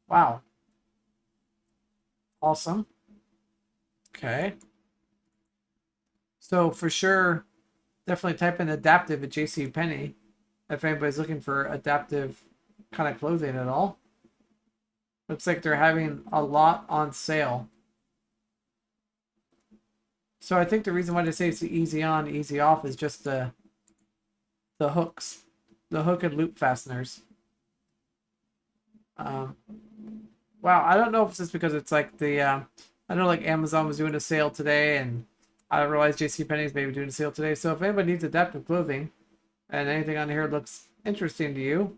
Wow. Awesome. Okay. So for sure, definitely type in adaptive at JCPenney if anybody's looking for adaptive kind of clothing at all. Looks like they're having a lot on sale. So I think the reason why they say it's easy on, easy off is just the hooks, the hook and loop fasteners. Um, wow, I don't know if it's just because it's like the I know like Amazon was doing a sale today, and I realized JCPenney's maybe doing a sale today. So if anybody needs adaptive clothing and anything on here looks interesting to you,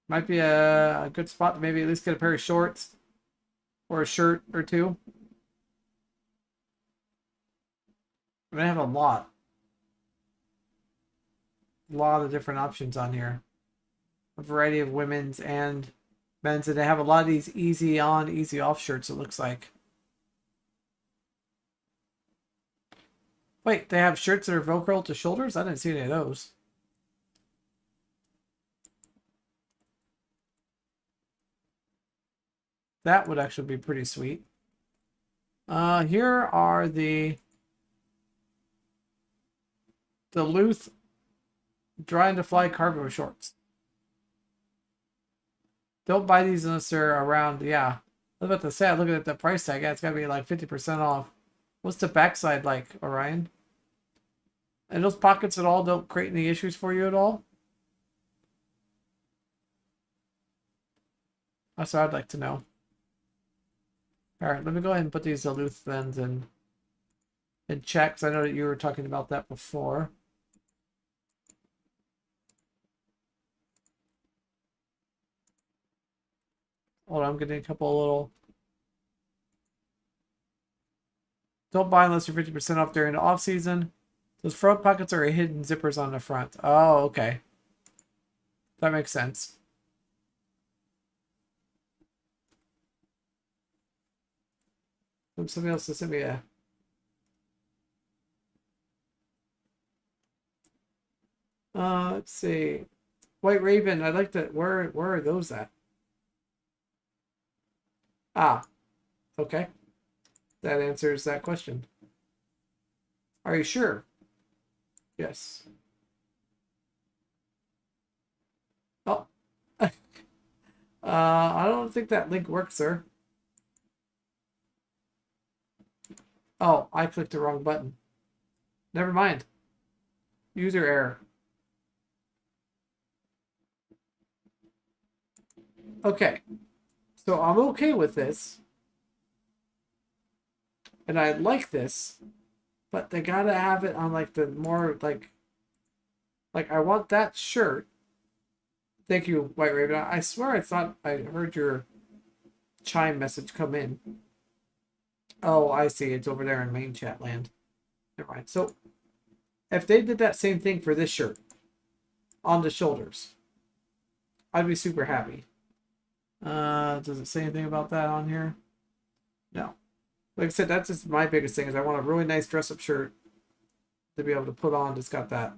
might be a good spot to maybe at least get a pair of shorts or a shirt or two. I mean, I have a lot of different options on here. A variety of women's and men's, and they have a lot of these easy on, easy off shirts, it looks like. Wait, they have shirts that are Velcro to shoulders? I didn't see any of those. That would actually be pretty sweet. Here are the Duluth Drying to Fly cargo shorts. Don't buy these unless they're around. Yeah, I was about to say, I look at the price tag. Yeah, it's gotta be like 50% off. What's the backside like, Orion? And those pockets at all don't create any issues for you at all? That's what I'd like to know. Alright, let me go ahead and put these Duluth lens in check, because I know that you were talking about that before. Hold on, I'm getting a couple of little... Don't buy unless you're 50% off during the off season. Those front pockets are hidden zippers on the front. Oh, okay. That makes sense. Somebody else sent me a... let's see. White Raven, I'd like to... Where are those at? Ah, okay. That answers that question. Are you sure? Yes. Oh. I don't think that link works, sir. Oh, I clicked the wrong button. Never mind. User error. Okay. So I'm okay with this. And I like this. But they gotta have it on like the more like I want that shirt. Thank you, White Raven. I swear I thought I heard your chime message come in. Oh, I see. It's over there in main chat land. Never mind. So if they did that same thing for this shirt on the shoulders, I'd be super happy. Does it say anything about that on here? No. Like I said, that's just my biggest thing is I want a really nice dress-up shirt to be able to put on that's got that.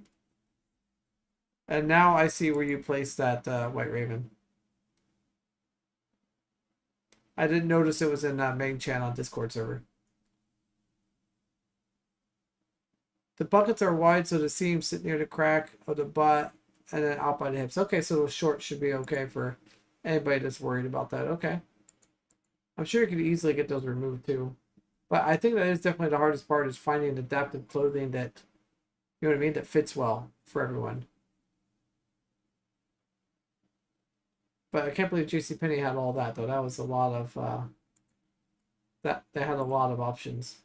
And now I see where you placed that White Raven. I didn't notice it was in main channel on Discord server. The buckets are wide so the seams sit near the crack of the butt and then out by the hips. Okay, so those shorts should be okay for anybody that's worried about that. Okay. I'm sure you could easily get those removed too. But I think that is definitely the hardest part is finding adaptive clothing that, you know what I mean, that fits well for everyone. But I can't believe JCPenney had all that though. That was a lot of that they had a lot of options.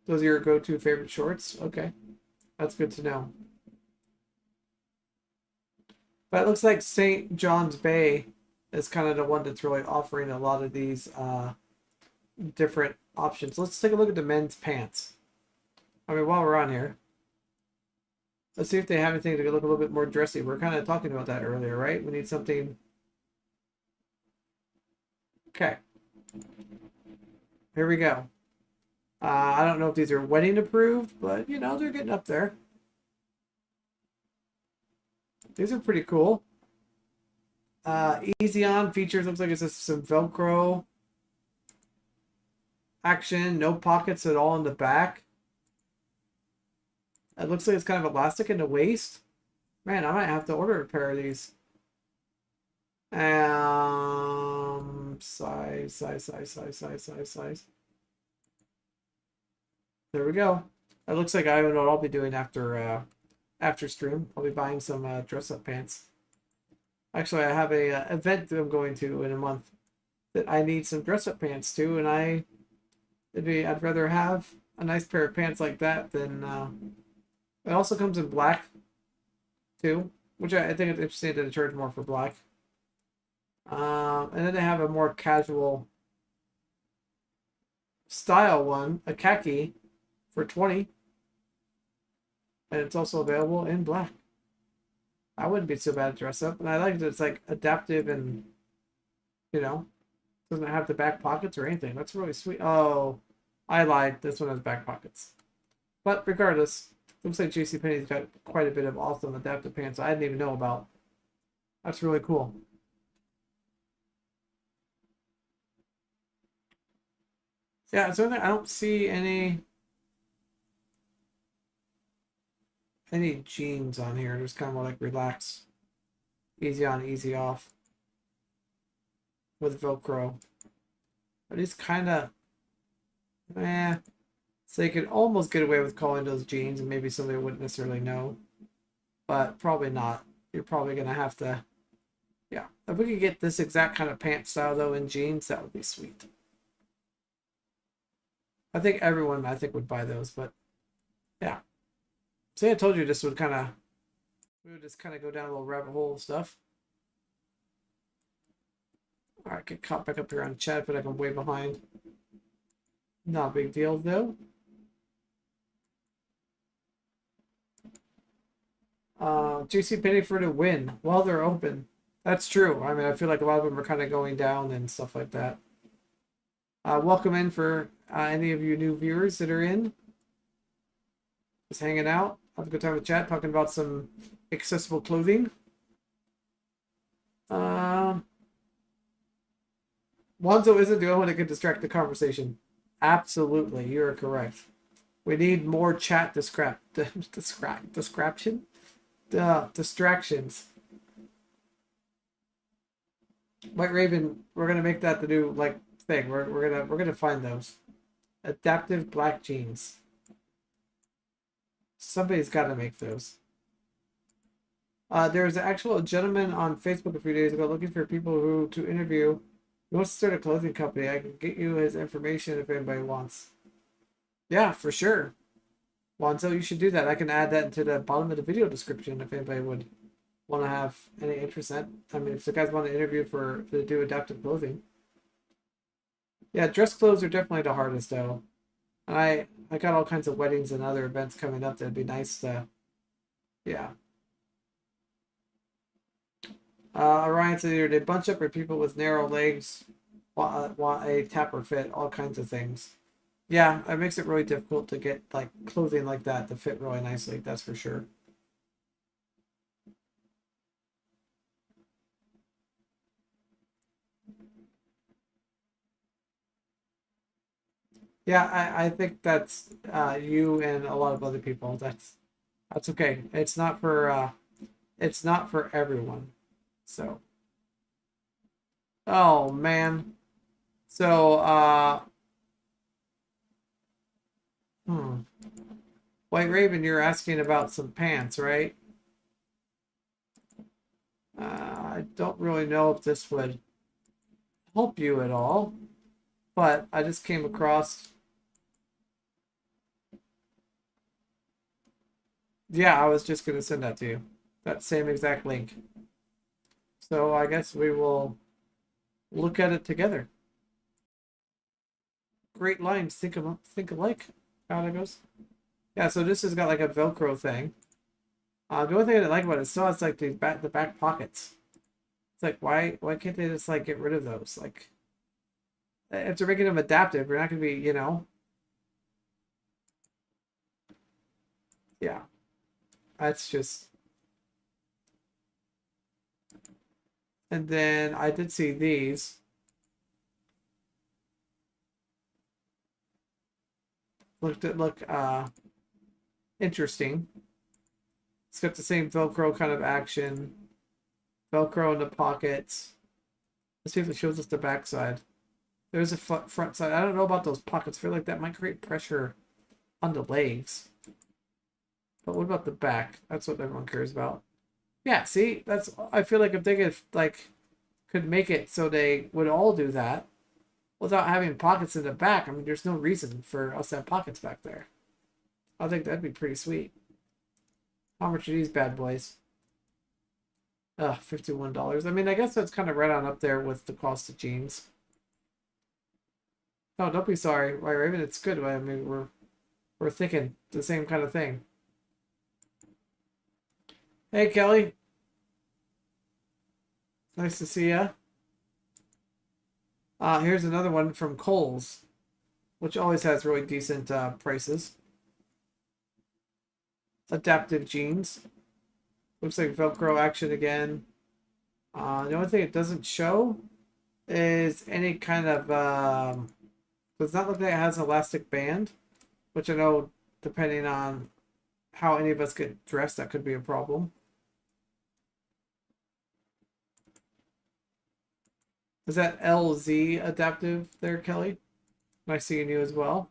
Those are your go-to favorite shorts? Okay. That's good to know. But it looks like St. John's Bay is kind of the one that's really offering a lot of these different options. Let's take a look at the men's pants. I mean, while we're on here, let's see if they have anything to look a little bit more dressy. We're kind of talking about that earlier, right? We need something. Okay. Here we go. I don't know if these are wedding approved, but you know, they're getting up there. These are pretty cool. Easy on features. Looks like it's just some Velcro action. No pockets at all in the back. It looks like it's kind of elastic in the waist. Man, I might have to order a pair of these. Size. There we go. It looks like I know what I'll be doing after stream. I'll be buying some dress-up pants. Actually, I have a event that I'm going to in a month that I need some dress-up pants too, and I'd rather have a nice pair of pants like that than it also comes in black too, which I think it's interesting that they charge more for black. And then they have a more casual style one, a khaki, for 20, and it's also available in black. I wouldn't be so bad to dress up, and I like that it's like adaptive and doesn't have the back pockets or anything. That's really sweet. Oh, I lied. This one has back pockets, but regardless, looks like JCPenney's got quite a bit of awesome adaptive pants I didn't even know about. That's really cool. Yeah, so I don't see any jeans on here. Just kind of more like relax, easy on, easy off with Velcro. But it's kind of, so you could almost get away with calling those jeans, and maybe somebody wouldn't necessarily know, but probably not. You're probably gonna have to, yeah. If we could get this exact kind of pant style though in jeans, that would be sweet. I think everyone, would buy those, but yeah. See, I told you this would we would just kind of go down a little rabbit hole of stuff. All right, get caught back up here on chat, but I'm way behind. Not a big deal though. JCPenney for the win while they're open. That's true. I mean, I feel like a lot of them are kind of going down and stuff like that. Welcome in for any of you new viewers that are in. Just hanging out. Have a good time with chat, talking about some accessible clothing. Wanzo isn't the only one that can distract the conversation. Absolutely, you're correct. We need more chat distractions. White Raven, we're gonna make that the new thing. We're gonna find those adaptive black jeans. Somebody's got to make those. There was actually a gentleman on Facebook a few days ago looking for people to interview. He wants to start a clothing company. I can get you his information if anybody wants. Yeah, for sure. Wanzo, you should do that. I can add that into the bottom of the video description if anybody would want to have any interest in it. I mean, if the guys want to interview to do adaptive clothing. Yeah, dress clothes are definitely the hardest though. And I got all kinds of weddings and other events coming up that'd be nice to, yeah. Orion said either they bunch up or people with narrow legs want a tapper fit, all kinds of things. Yeah, it makes it really difficult to get clothing like that to fit really nicely, that's for sure. Yeah, I think that's you and a lot of other people. That's okay. It's not for everyone. So, oh man. So White Raven, you're asking about some pants, right? I don't really know if this would help you at all, but I just came across. Yeah, I was just going to send that to you. That same exact link. So I guess we will look at it together. Great lines, think alike. How that goes. Yeah, so this has got like a Velcro thing. The only thing I didn't like about it still has like the back pockets. It's like why can't they just get rid of those? Like if they're making them adaptive, you're not gonna be, yeah. That's just And then I did see these. Look interesting. It's got the same Velcro kind of action. Velcro in the pockets. Let's see if it shows us the back side. There's a front side. I don't know about those pockets. I feel like that might create pressure on the legs. But what about the back? That's what everyone cares about. Yeah, see? I feel like if they could make it so they would all do that without having pockets in the back, I mean, there's no reason for us to have pockets back there. I think that'd be pretty sweet. How much are these bad boys? $51. I mean, I guess that's kind of right on up there with the cost of jeans. No, don't be sorry, White Raven. It's good. I mean, we're thinking the same kind of thing. Hey, Kelly. Nice to see ya. Here's another one from Kohl's, which always has really decent prices. Adaptive jeans. Looks like Velcro action again. The only thing it doesn't show is any kind of does not look like it has an elastic band, which I know depending on how any of us get dressed, that could be a problem. Is that LZ adaptive there, Kelly? Nice seeing you as well.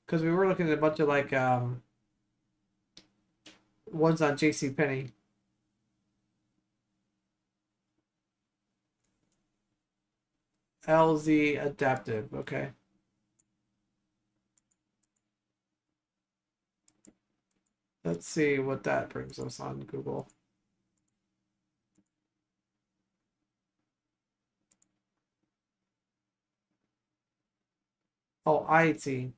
Because we were looking at a bunch of like ones on JCPenney. LZ adaptive, okay. Let's see what that brings us on Google. Oh, IZ.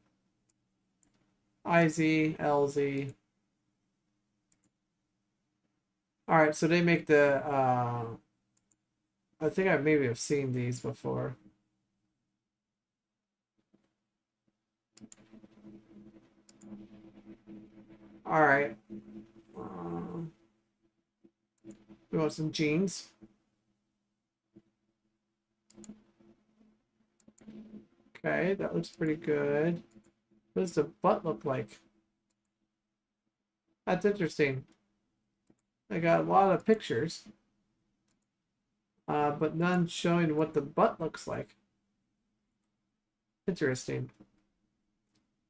IZ, LZ. Alright, so they make the I think I maybe have seen these before. Alright. We want some jeans. Okay, that looks pretty good. What does the butt look like? That's interesting. I got a lot of pictures, but none showing what the butt looks like. Interesting.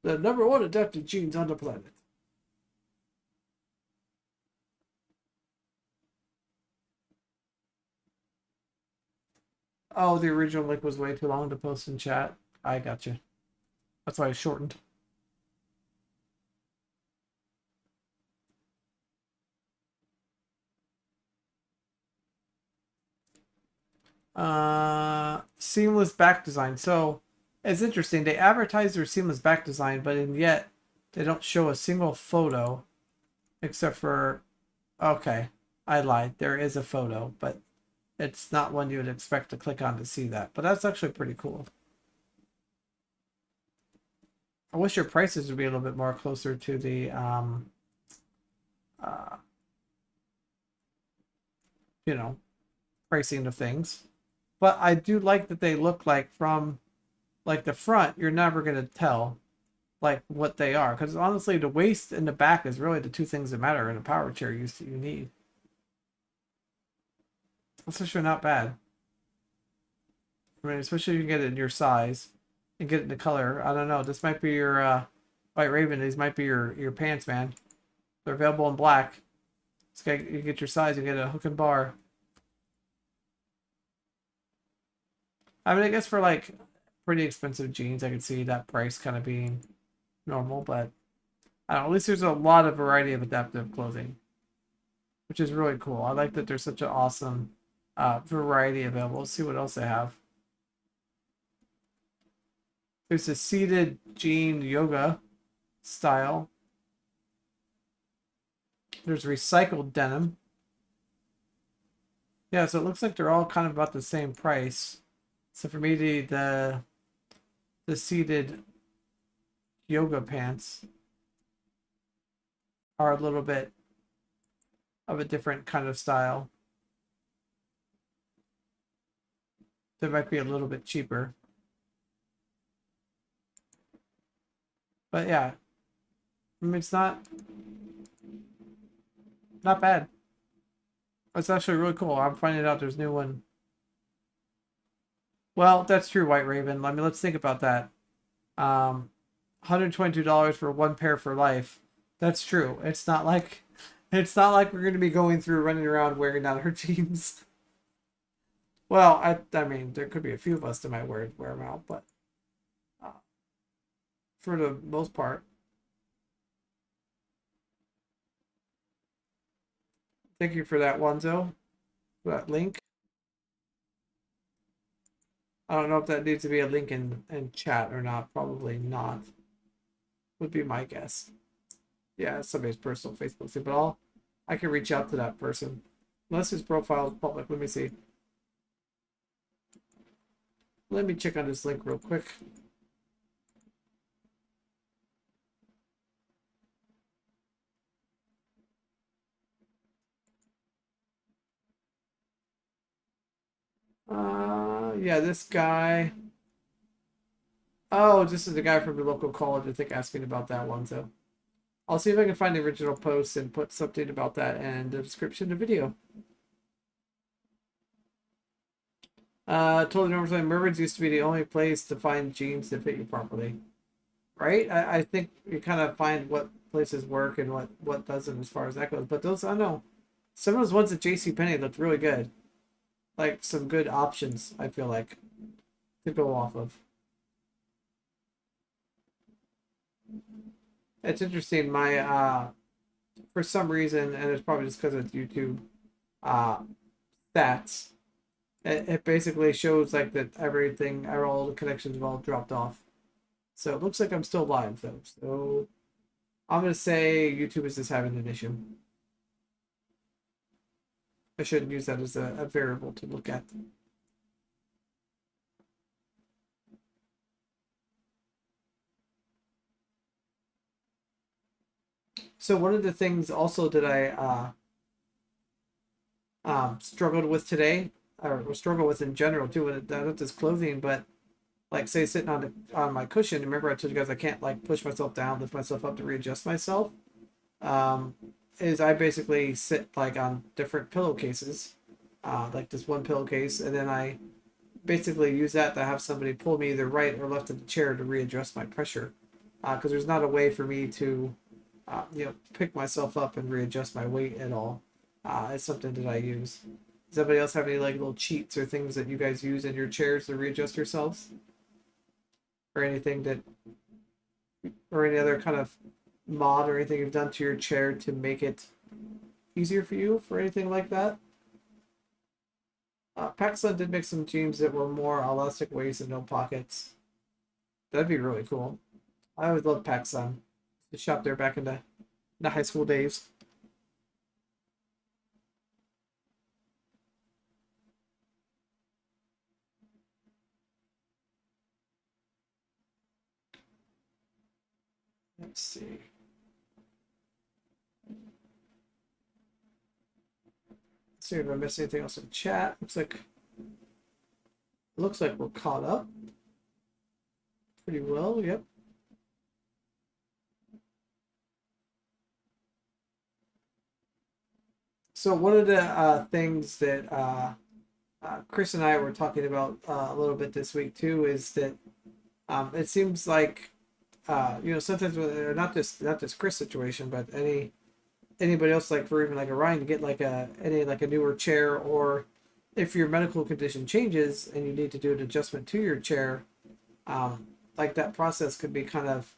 The #1 adapted jeans on the planet. Oh, the original link was way too long to post in chat. I got you. That's why I shortened. Seamless back design. So it's interesting. They advertise their seamless back design, but yet they don't show a single photo except for, okay, I lied. There is a photo, but it's not one you would expect to click on to see that. But that's actually pretty cool. I wish your prices would be a little bit more closer to the, you know, pricing of things. But I do like that they look like from like the front, you're never going to tell like what they are. Because honestly, the waist and the back is really the two things that matter in a power chair you need. That's for sure not bad. I mean, especially if you get it in your size and get it in the color. I don't know. This might be your White Raven. These might be your pants, man. They're available in black. So you get your size, you get a hook and bar. I mean, I guess for like pretty expensive jeans, I could see that price kind of being normal, but I don't know, at least there's a lot of variety of adaptive clothing, which is really cool. I like that there's such an awesome variety available. Let's see what else they have. There's a seated jean yoga style. There's recycled denim. Yeah, so it looks like they're all kind of about the same price. So for me, the seated yoga pants are a little bit of a different kind of style that might be a little bit cheaper. But yeah, I mean, it's not bad. It's actually really cool. I'm finding out there's new one. Well, that's true, White Raven. I mean, let's think about that. $122 for one pair for life. That's true. It's not like we're going to be going through running around wearing out our jeans. Well, I mean, there could be a few of us that might wear them out, but uh, for the most part, thank you for that, Wanzo, for that link. I don't know if that needs to be a link in chat or not. Probably not. Would be my guess. Yeah, it's somebody's personal Facebook thing, but I can reach out to that person. Unless his profile is public. Let me see. Let me check on this link real quick. Yeah, this guy. Oh, this is the guy from the local college, I think, asking about that one. So I'll see if I can find the original post and put something about that in the description of the video. Totally normal time. Mervyn's used to be the only place to find jeans that fit you properly. Right? I think you kind of find what places work and what doesn't as far as that goes. But those, I don't know. Some of those ones at JCPenney looked really good. Like some good options, I feel like, to go off of. It's interesting. For some reason, and it's probably just because it's YouTube, uh, stats. It basically shows like that everything, all the connections have all dropped off. So it looks like I'm still live though. So I'm gonna say YouTube is just having an issue. I shouldn't use that as a variable to look at. So one of the things also that I struggled with today, or struggle with in general too, not just clothing, but like say sitting on my cushion. Remember I told you guys I can't like push myself down, lift myself up to readjust myself. Um, is I basically sit like on different pillowcases, like this one pillowcase, and then I basically use that to have somebody pull me either right or left of the chair to readjust my pressure, because there's not a way for me to pick myself up and readjust my weight at all. It's something that I use. Does anybody else have any like little cheats or things that you guys use in your chairs to readjust yourselves, or anything that, or any other kind of mod or anything you've done to your chair to make it easier for you for anything like that? Paxson did make some jeans that were more elastic waist and no pockets. That'd be really cool. I always loved Paxson. The shop there back in the high school days. Let's see. Let's see if I missed anything else in chat. Looks like we're caught up pretty well. Yep. So one of the things that Chris and I were talking about a little bit this week too is that it seems like sometimes not this Chris situation, but anybody else, like for even like Orion, to get like a newer chair, or if your medical condition changes and you need to do an adjustment to your chair, like that process could be kind of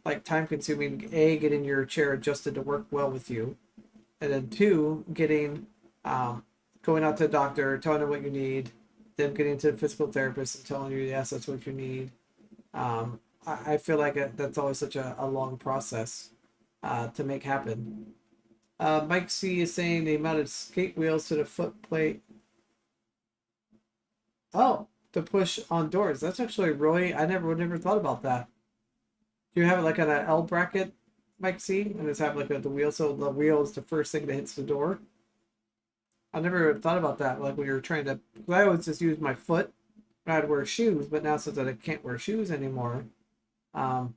like time consuming. Getting your chair adjusted to work well with you, and then two, going out to the doctor, telling them what you need, then getting to the physical therapist and telling you yes, that's what you need. I feel like that's always such a long process to make happen. Mike C is saying they mounted skate wheels to the foot plate. Oh, to push on doors. That's actually really, I never thought about that. Do you have it like on an L bracket, Mike C? And just have like the wheel, so the wheel is the first thing that hits the door? I never thought about that. Like when you're trying to, 'cause I always just use my foot when I'd wear shoes, but now since I can't wear shoes anymore, um,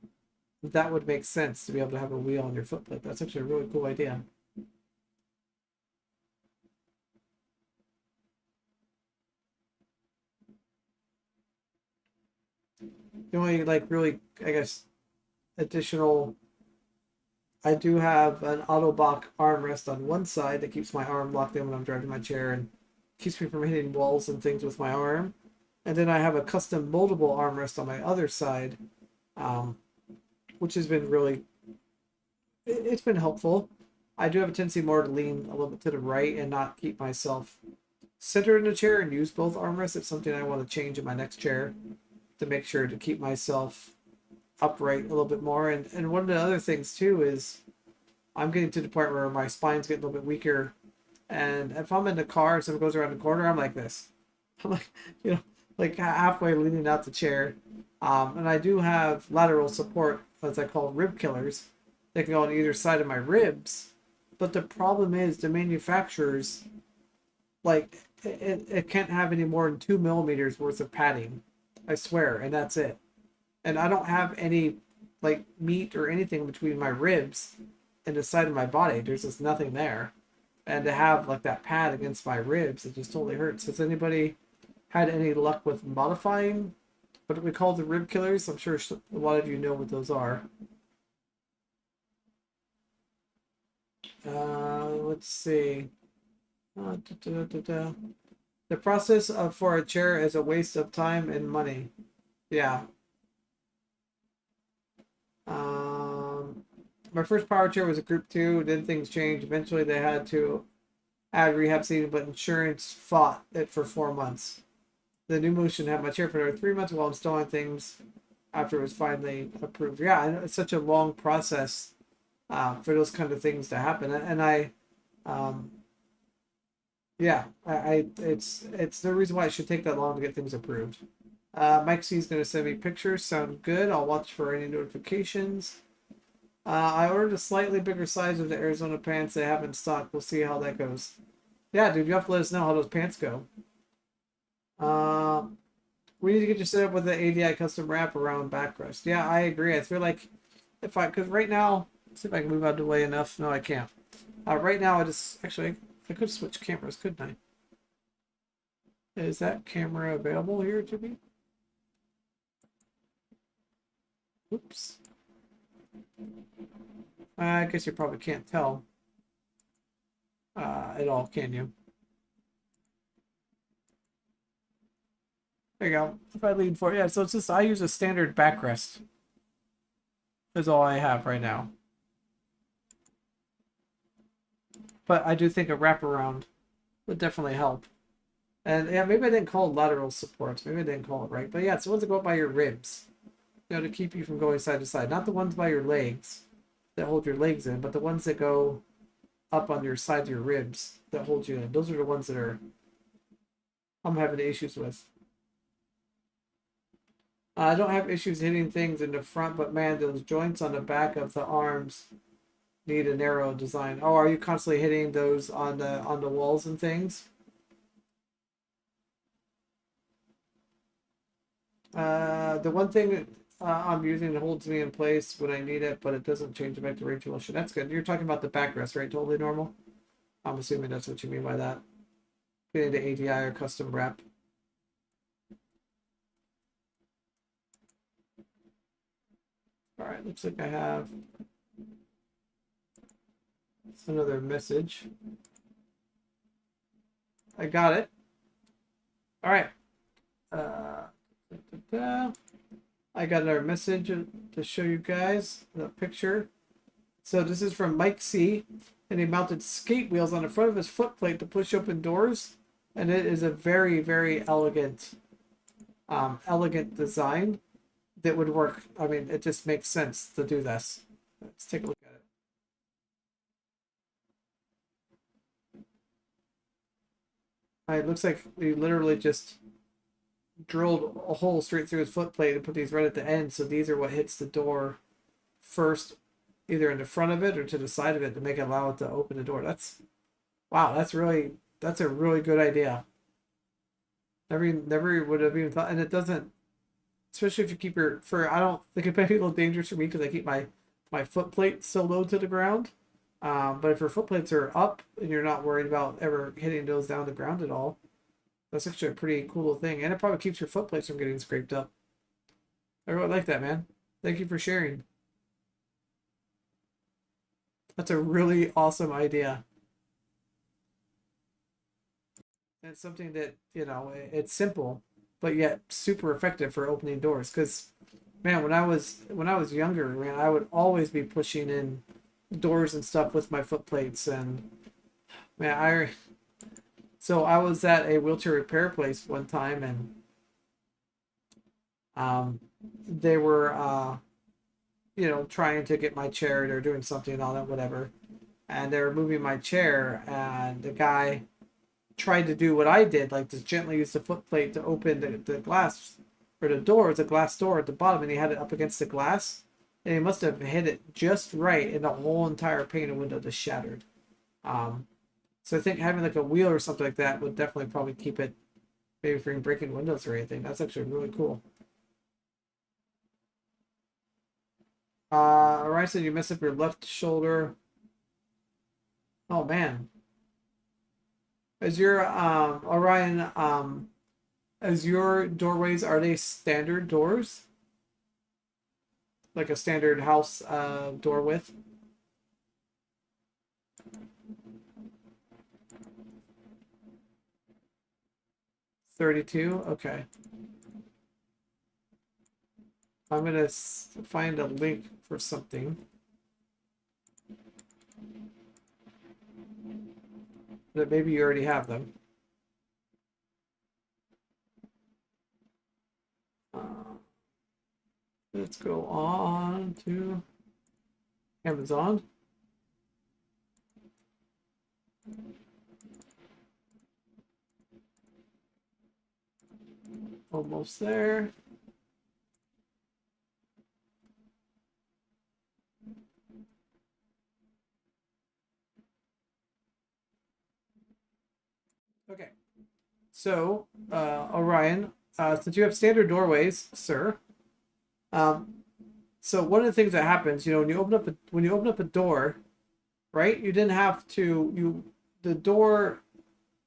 that would make sense to be able to have a wheel on your foot plate. That's actually a really cool idea. The only like really, I guess, additional, I do have an Autobach armrest on one side that keeps my arm locked in when I'm driving my chair and keeps me from hitting walls and things with my arm. And then I have a custom moldable armrest on my other side, um, which has been really, it's been helpful. I do have a tendency more to lean a little bit to the right and not keep myself centered in the chair and use both armrests. It's something I want to change in my next chair to make sure to keep myself upright a little bit more. And one of the other things too is I'm getting to the point where my spine's getting a little bit weaker. And if I'm in the car, someone goes around the corner, I'm like this. I'm like, you know, like halfway leaning out the chair. And I do have lateral support, as I call rib killers. They can go on either side of my ribs. But the problem is the manufacturers, like, it can't have any more than 2 millimeters worth of padding. I swear, and that's it. And I don't have any like meat or anything between my ribs and the side of my body. There's just nothing there. And to have like that pad against my ribs, it just totally hurts. Has anybody had any luck with modifying what we call the rib killers? I'm sure a lot of you know what those are. Let's see. Da, da, da, da. The process of for a chair is a waste of time and money. Yeah. Um, my first power chair was a group 2. Then things changed. Eventually, they had to add rehab seating, but insurance fought it for 4 months. The new motion had my chair for another 3 months while installing things after it was finally approved. Yeah, it's such a long process for those kind of things to happen. And um, yeah, it's the reason why it should take that long to get things approved. Mike C is going to send me pictures. Sound good. I'll watch for any notifications. I ordered a slightly bigger size of the Arizona pants they have in stock. We'll see how that goes. Yeah, dude, you have to let us know how those pants go. We need to get you set up with the ADI custom wrap around backrest. Yeah, I agree. I feel like because right now, let's see if I can move out of the way enough. No, I can't. Right now, I could switch cameras, couldn't I? Is that camera available here to me? Oops. I guess you probably can't tell at all, can you? There you go. If I lean forward, yeah. So it's just I use a standard backrest. Is all I have right now. But I do think a wraparound would definitely help. And yeah, maybe I didn't call it lateral supports. Maybe I didn't call it right. But yeah, it's the ones that go up by your ribs. You know, to keep you from going side to side. Not the ones by your legs that hold your legs in, but the ones that go up on your side of your ribs that hold you in. Those are the ones that I'm having issues with. I don't have issues hitting things in the front, but man, those joints on the back of the arms need a narrow design. Oh, are you constantly hitting those on the walls and things? The one thing I'm using that holds me in place when I need it, but it doesn't change the vector range of motion. That's good. You're talking about the backrest, right? Totally normal. I'm assuming that's what you mean by that. Getting the ADI or custom wrap. All right, looks like I have another message. I got it. All right. I got another message to show you guys the picture. So this is from Mike C. And he mounted skate wheels on the front of his foot plate to push open doors. And it is a very, very elegant design that would work. I mean, it just makes sense to do this. Let's take a look at it. It looks like we literally just drilled a hole straight through his foot plate and put these right at the end. So these are what hits the door first, either in the front of it or to the side of it to make it allow it to open the door. Wow, that's That's a really good idea. Never would have even thought, and it doesn't, especially if you keep your for. I don't think it might be a little dangerous for me because I keep my foot plate so low to the ground. But if your foot plates are up and you're not worried about ever hitting those down the ground at all, that's actually a pretty cool thing, and it probably keeps your foot plates from getting scraped up. I really like that, man. Thank you for sharing. That's a really awesome idea. And it's something that, it's simple, but yet super effective for opening doors. Because, man, when I was younger, man, I would always be pushing in doors and stuff with my foot plates, and man, I was at a wheelchair repair place one time, and they were trying to get my chair. They're doing something and all that, whatever, and they were moving my chair, and the guy tried to do what I did, like just gently use the foot plate to open the glass or the door. It's a glass door at the bottom, and he had it up against the glass, and he must have hit it just right, and the whole entire pane and window just shattered. Um, so I think having like a wheel or something like that would definitely probably keep it maybe from breaking windows or anything. That's actually really cool. Alright, so you mess up your left shoulder. Oh man. Is your Orion as your doorways, are they standard doors? Like a standard house door width? 32? Okay. I'm gonna find a link for something that maybe you already have them. Let's go on to Amazon. Almost there. Okay. So, Orion, since you have standard doorways, sir, um, so one of the things that happens, when you open up a door, right? You didn't have to the door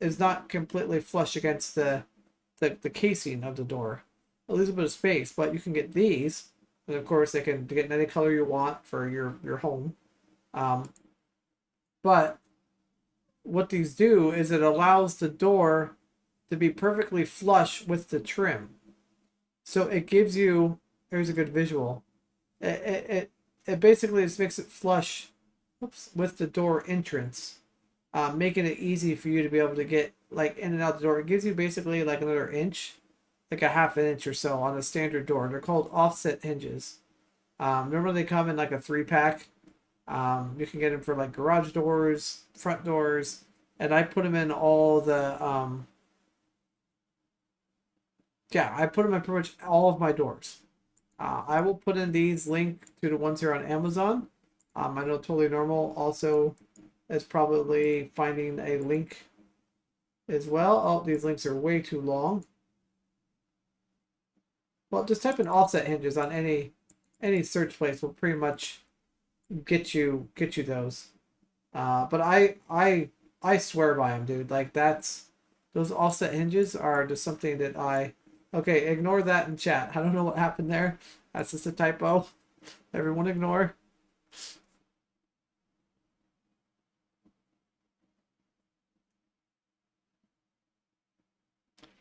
is not completely flush against the casing of the door. A little bit of space, but you can get these, and of course they can get any color you want for your home. Um, but what these do is it allows the door to be perfectly flush with the trim. So it gives you, here's a good visual. It basically just makes it flush, with the door entrance, making it easy for you to be able to get like in and out the door. It gives you basically like another inch, like a half an inch or so on a standard door. They're called offset hinges. Normally they come in like a 3-pack. You can get them for like garage doors, front doors, and I put them in all the I put them in pretty much all of my doors. I will put in these link to the ones here on Amazon. I know Totally Normal also is probably finding a link as well. Oh, these links are way too long. Well, just type in offset hinges on any search place will pretty much get you those. But I swear by them, dude. Like those offset hinges are just something that okay, ignore that in chat. I don't know what happened there. That's just a typo. Everyone ignore.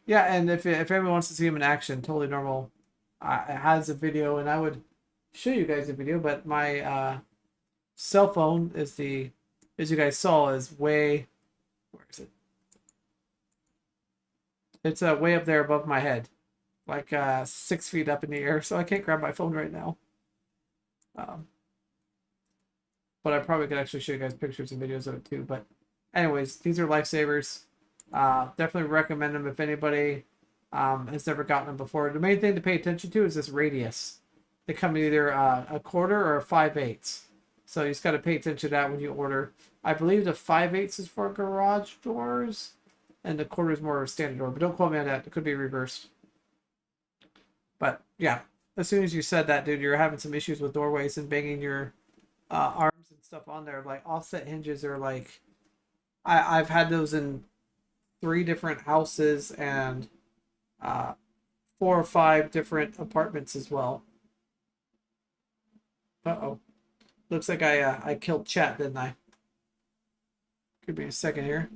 Yeah, and if anyone wants to see him in action, Totally Normal has a video, and I would show you guys a video, but my cell phone is as you guys saw, is way, where is it? It's way up there above my head, like 6 feet up in the air, so I can't grab my phone right now. But I probably could actually show you guys pictures and videos of it too. But anyways, these are lifesavers. Definitely recommend them if anybody has never gotten them before. The main thing to pay attention to is this radius. They come in either a quarter or a 5/8. So you just got to pay attention to that when you order. I believe the 5/8 is for garage doors. and the corner is more a standard door. But don't quote me on that. It could be reversed. But yeah, as soon as you said that, dude, you're having some issues with doorways and banging your arms and stuff on there. Like offset hinges are like I've had those in 3 different houses and uh, 4 or 5 different apartments as well. Uh-oh. Looks like I killed chat, didn't I? Give me a second here.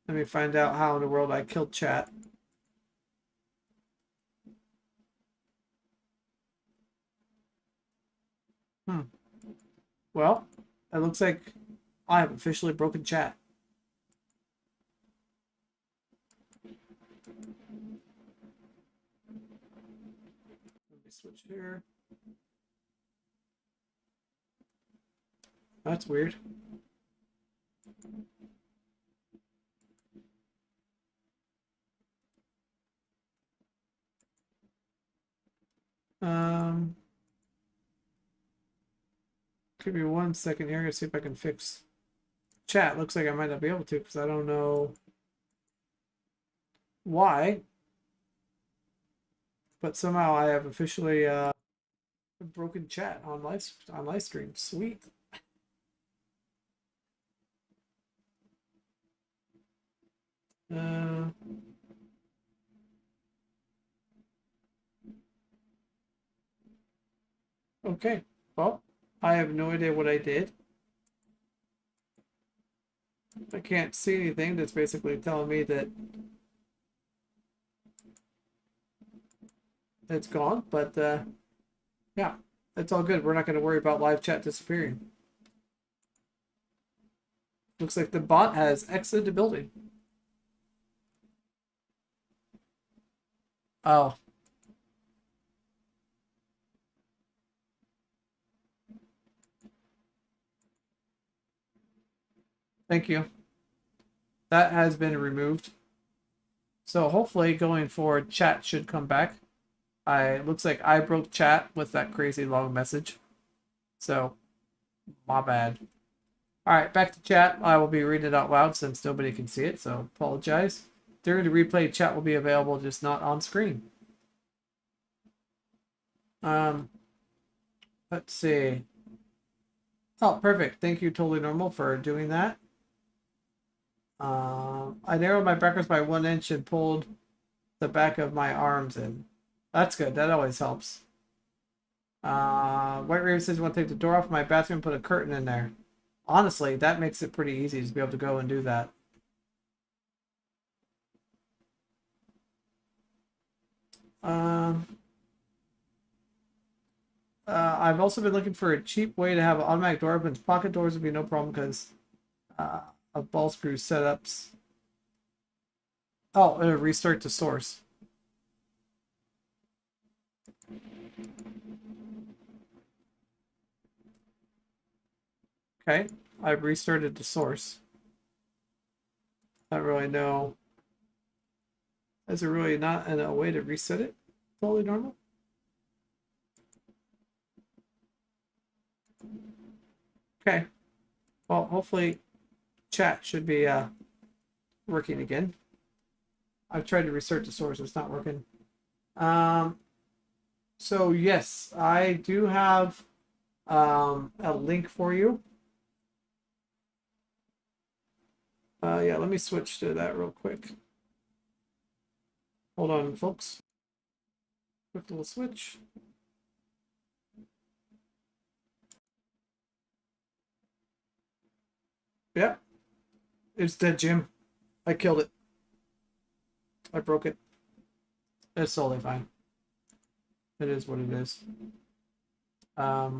Let me find out how in the world I killed chat. Well, it looks like I have officially broken chat. Let me switch here. That's weird. Give me 1 second here. I'm gonna see if I can fix chat. Looks like I might not be able to because I don't know why. But somehow I have officially broken chat on live stream. Sweet. Uh, okay. Well, I have no idea what I did. I can't see anything that's basically telling me that it's gone, but yeah, it's all good. We're not going to worry about live chat disappearing. Looks like the bot has exited the building. Oh. Thank you. That has been removed. So hopefully going forward, chat should come back. Looks like I broke chat with that crazy long message. So, my bad. All right, back to chat. I will be reading it out loud since nobody can see it, so apologize. During the replay, chat will be available, just not on screen. Let's see. Oh, perfect. Thank you, Totally Normal, for doing that. I narrowed my backwards by 1 inch and pulled the back of my arms in. That's good. That always helps. White Raven says you want to take the door off my bathroom and put a curtain in there. Honestly, that makes it pretty easy to be able to go and do that. I've also been looking for a cheap way to have an automatic door opens. Pocket doors would be no problem because of ball screw setups. Oh, restart to source. Okay, I've restarted to source. Not really know. Is there really not a way to reset it? Totally normal. Okay. Well, hopefully chat should be working again. I've tried to restart the source. It's not working. So yes, I do have a link for you. Yeah, let me switch to that real quick. Hold on, folks. Quick little switch. Yeah, it's dead, Jim. I killed it. I broke it. It's totally fine. It is what it is. Let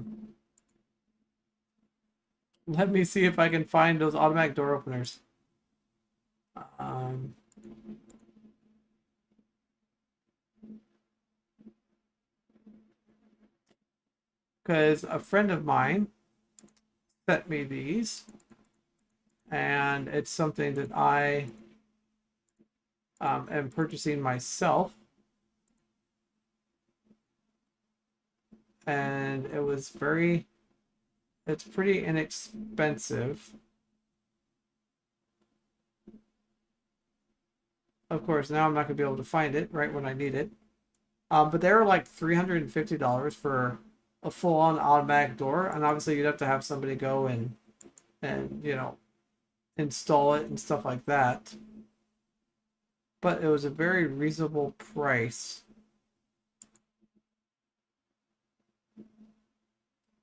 me see if I can find those automatic door openers. Because a friend of mine sent me these, and it's something that I am purchasing myself. And it was it's pretty inexpensive. Of course, now I'm not going to be able to find it right when I need it. But they were like $350 for a full-on automatic door, and obviously you'd have to have somebody go and install it and stuff like that. But it was a very reasonable price.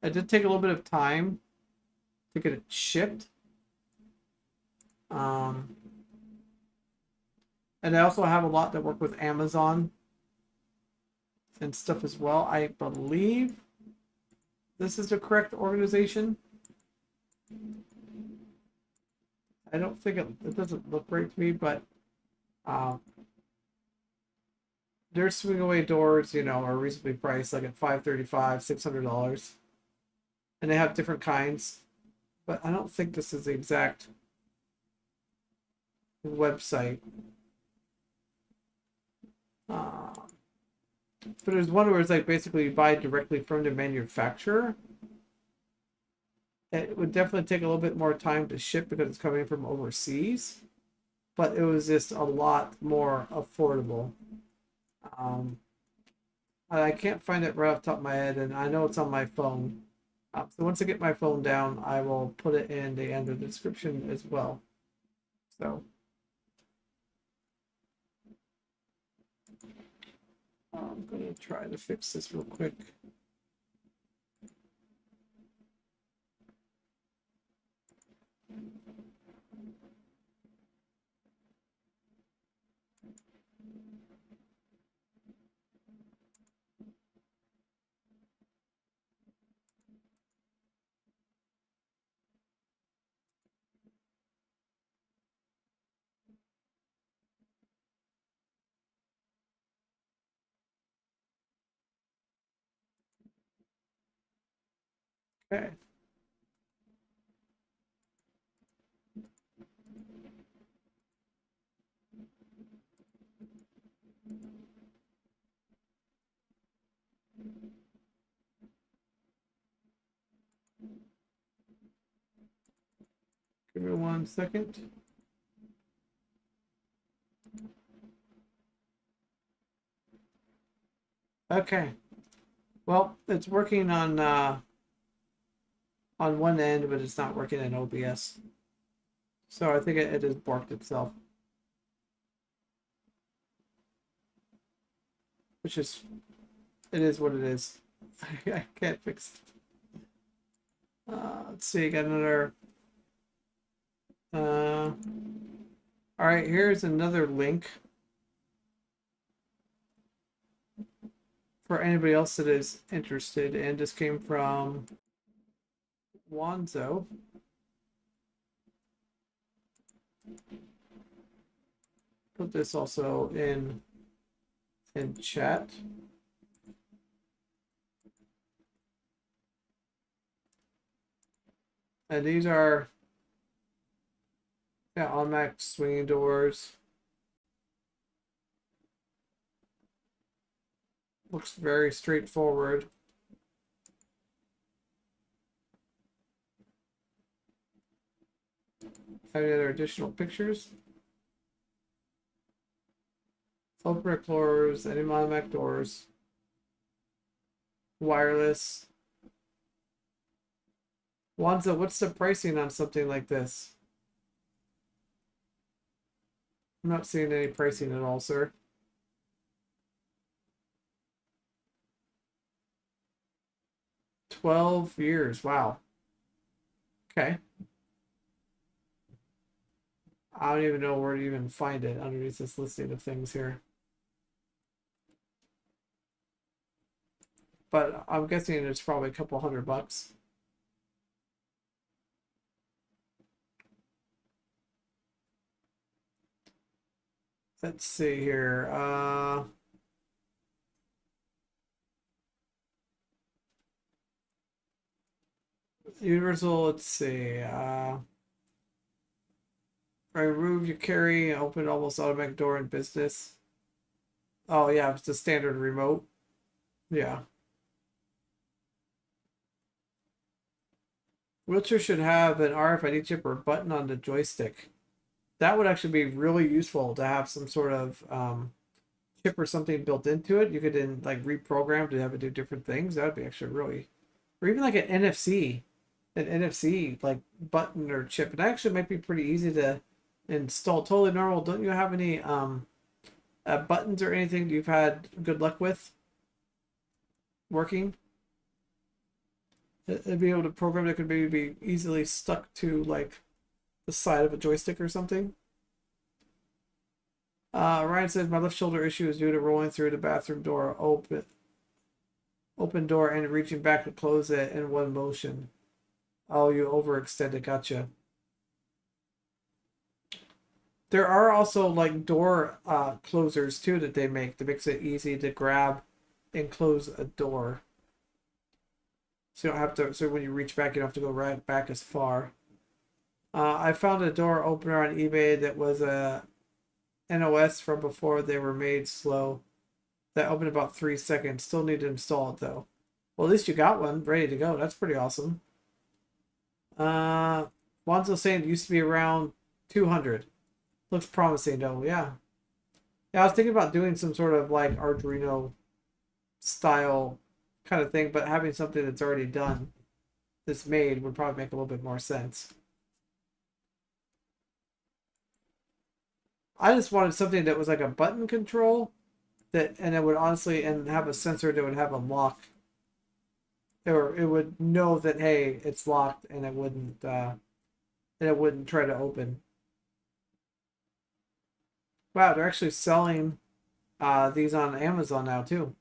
It did take a little bit of time to get it shipped. Um, and I also have a lot that work with Amazon and stuff as well. I believe this is the correct organization. I don't think it doesn't look right to me, but their swing away doors, are reasonably priced, like at $535, $600, and they have different kinds. But I don't think this is the exact website. But there's one where it's like basically you buy directly from the manufacturer. It would definitely take a little bit more time to ship because it's coming from overseas, but it was just a lot more affordable. I can't find it right off the top of my head, and I know it's on my phone. So once I get my phone down, I will put it in the end of the description as well. So I'm going to try to fix this real quick. Okay. Give me 1 second. Okay. Well, it's working on one end, but it's not working in OBS. So I think it has borked itself. Which is, it is what it is. I can't fix it. Let's see, got another. All right, here's another link for anybody else that is interested, and this came from Wanzo. Put this also in chat. And these are automatic swinging doors. Looks very straightforward. Any other additional pictures? Open explorers, any automatic doors. Wireless. Wanza, what's the pricing on something like this? I'm not seeing any pricing at all, sir. 12 years. Wow. Okay. I don't even know where to even find it underneath this listing of things here. But I'm guessing it's probably a couple $100. Let's see here. Universal, let's see. Remove you carry, open almost automatic door in business. Oh yeah, it's a standard remote. Yeah. Wheelchair should have an RFID chip or button on the joystick. That would actually be really useful to have some sort of chip or something built into it. You could then like reprogram to have it do different things. That would be actually really, or even like an NFC like button or chip. It actually might be pretty easy to install. Totally normal. Don't you have any buttons or anything you've had good luck with working? And be able to program that could maybe be easily stuck to like the side of a joystick or something. Ryan says my left shoulder issue is due to rolling through the bathroom door open door and reaching back to close it in one motion. Oh, you overextended. Gotcha. There are also like door closers too that they make that makes it easy to grab and close a door. So you don't have to. So when you reach back, you don't have to go right back as far. I found a door opener on eBay that was a NOS from before they were made slow. That opened about 3 seconds. Still need to install it though. Well, at least you got one ready to go. That's pretty awesome. Wanzo's saying it used to be around 200. Looks promising though. Yeah. Yeah, I was thinking about doing some sort of like Arduino style kind of thing, but having something that's already done, that's made, would probably make a little bit more sense. I just wanted something that was like a button control that, and it would honestly, and have a sensor that would have a lock, or it would know that hey, it's locked, and it wouldn't try to open. Wow, they're actually selling these on Amazon now too.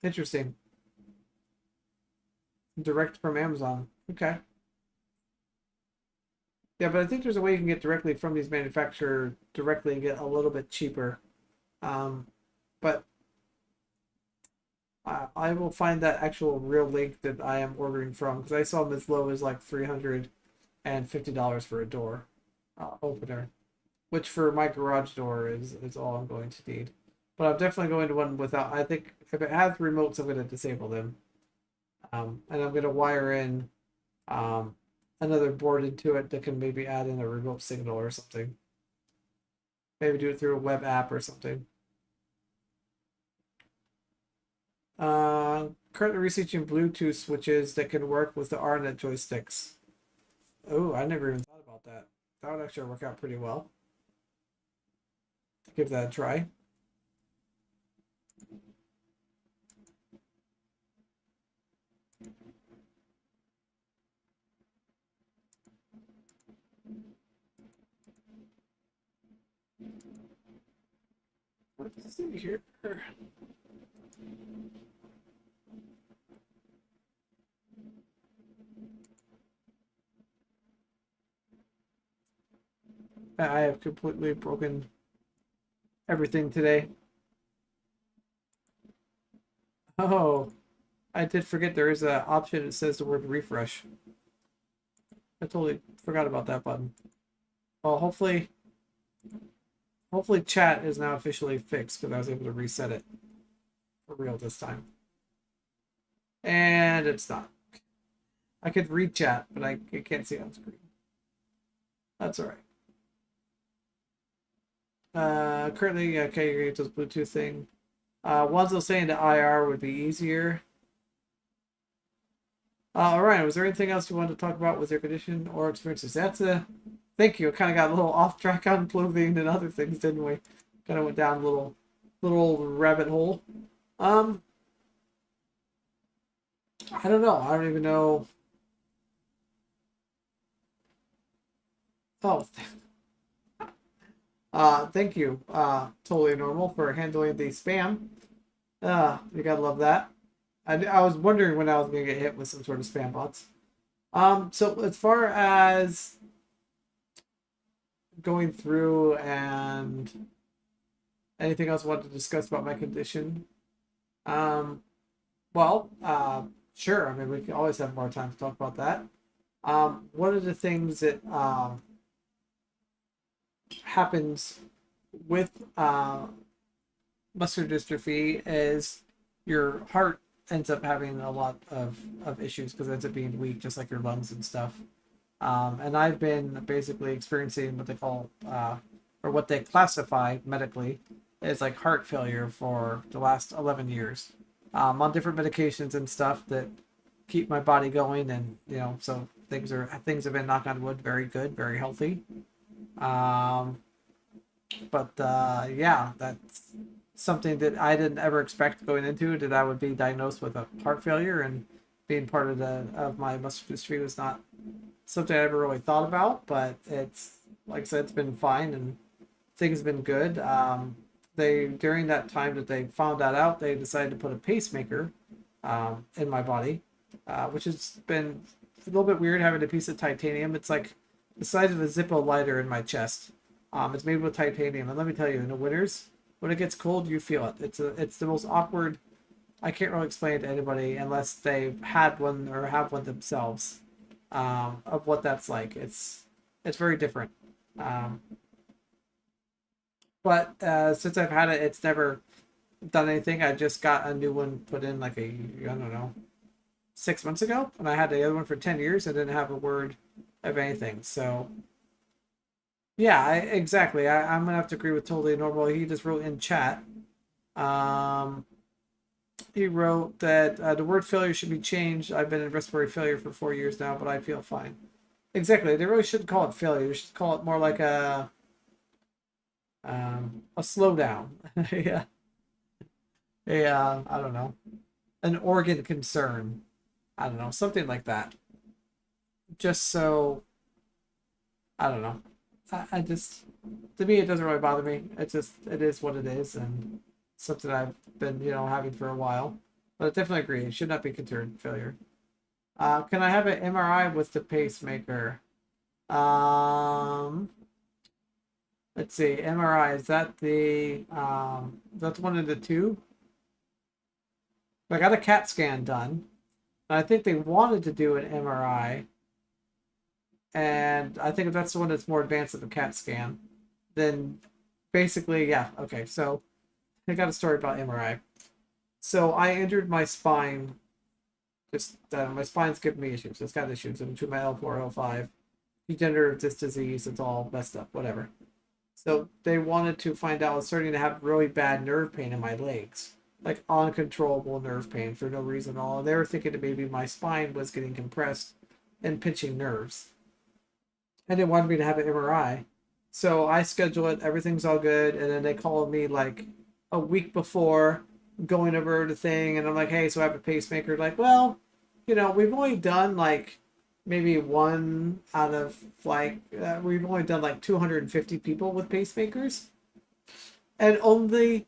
Interesting. Direct from Amazon. Okay. Yeah, but I think there's a way you can get directly from these manufacturers directly and get a little bit cheaper. But I will find that actual real link that I am ordering from because I saw them as low as like $350 for a door opener, which for my garage door is all I'm going to need. But I'm definitely going to one without. I think if it has remotes, I'm going to disable them, and I'm going to wire in another board into it that can maybe add in a remote signal or something. Maybe do it through a web app or something. Currently researching Bluetooth switches that can work with the RNet joysticks. Oh, I never even thought about that. That would actually work out pretty well. Give that a try. Let's see here. I have completely broken everything today. Oh, I did forget there is an option that says the word refresh. I totally forgot about that button. Well, hopefully chat is now officially fixed because I was able to reset it for real this time. And it's not. I could read chat, but I can't see it on screen. That's all right. Currently, okay, you're going to this Bluetooth thing. Wanzo saying the IR would be easier. All right, was there anything else you wanted to talk about with your condition or experiences? That's a thank you. Kind of got a little off track on clothing and other things, didn't we? Kind of went down a little rabbit hole. I don't know. I don't even know. Oh, thank you. Totally normal for handling the spam. You gotta love that. I was wondering when I was gonna get hit with some sort of spam bots. So as far as going through and anything else I wanted to discuss about my condition, well, sure. I mean, we can always have more time to talk about that. One of the things that happens with muscular dystrophy is your heart ends up having a lot of issues because it ends up being weak, just like your lungs and stuff. And I've been basically experiencing what they call, or what they classify medically as like heart failure for the last 11 years. On different medications and stuff that keep my body going, and so things have been, knock on wood, very good, very healthy. Um, but yeah, that's something that I didn't ever expect going into, that I would be diagnosed with a heart failure, and being part of my muscular dystrophy was not something I ever really thought about. But it's, like I said, it's been fine, and things have been good. They, during that time that they found that out, they decided to put a pacemaker in my body, which has been a little bit weird, having a piece of titanium. It's like the size of a Zippo lighter in my chest. It's made with titanium, and let me tell you, in the winters, when it gets cold, you feel it. It's the most awkward. I can't really explain it to anybody unless they've had one or have one themselves, of what that's like. It's very different. Um, but since I've had it, it's never done anything. I just got a new one put in like I don't know, 6 months ago, and I had the other one for 10 years. I didn't have a word of anything. So yeah, exactly. I'm gonna have to agree with Totally Normal. He just wrote in chat. Um, he wrote that the word failure should be changed. I've been in respiratory failure for 4 years now, but I feel fine. Exactly. They really shouldn't call it failure. They should call it more like a slowdown. Yeah. I don't know, an organ concern. I don't know, something like that. Just so, I don't know. I just, to me, it doesn't really bother me. It's just, it is what it is, and something I've been, having for a while. But I definitely agree. It should not be considered failure. Can I have an MRI with the pacemaker? Um, let's see. MRI, is that that's one of the two? I got a CAT scan done. I think they wanted to do an MRI, and I think if that's the one that's more advanced than the CAT scan, then basically, yeah, okay. So I got a story about MRI. So I injured my spine. Just my spine's giving me issues. It's got issues in between my L4, L5, degenerative disc disease. It's all messed up. Whatever. So they wanted to find out. I was starting to have really bad nerve pain in my legs, like uncontrollable nerve pain for no reason at all. And they were thinking that maybe my spine was getting compressed and pinching nerves. And they wanted me to have an MRI. So I schedule it, everything's all good, and then they called me like a week before, going over the thing, and I'm like, hey, so I have a pacemaker. Like, well, we've only done like maybe one out of like we've only done like 250 people with pacemakers, and only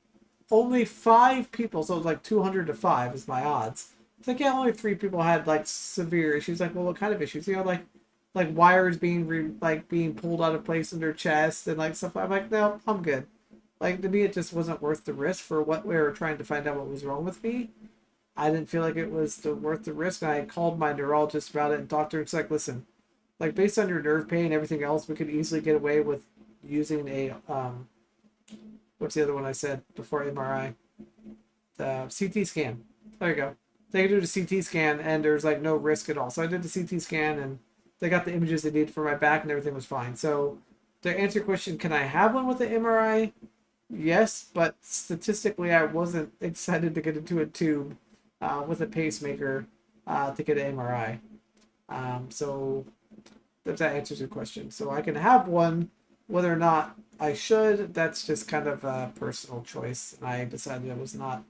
5 people, so it's like 200 to 5 is my odds. It's like, yeah, only 3 people had like severe issues. Like, well, what kind of issues? Like wires being pulled out of place in their chest and like stuff. I'm like, no, I'm good. Like, to me, it just wasn't worth the risk for what we were trying to find out what was wrong with me. I didn't feel like it was worth the risk. And I called my neurologist about it, and doctor was like, listen, like based on your nerve pain and everything else, we could easily get away with using a what's the other one I said before MRI? The CT scan. There you go. They could do the CT scan, and there's like no risk at all. So I did the CT scan, and they got the images they needed for my back, and everything was fine. So to answer your question, can I have one with the MRI? Yes, but statistically, I wasn't excited to get into a tube with a pacemaker to get an MRI. So if that answers your question. So I can have one, whether or not I should, that's just kind of a personal choice. And I decided it was not,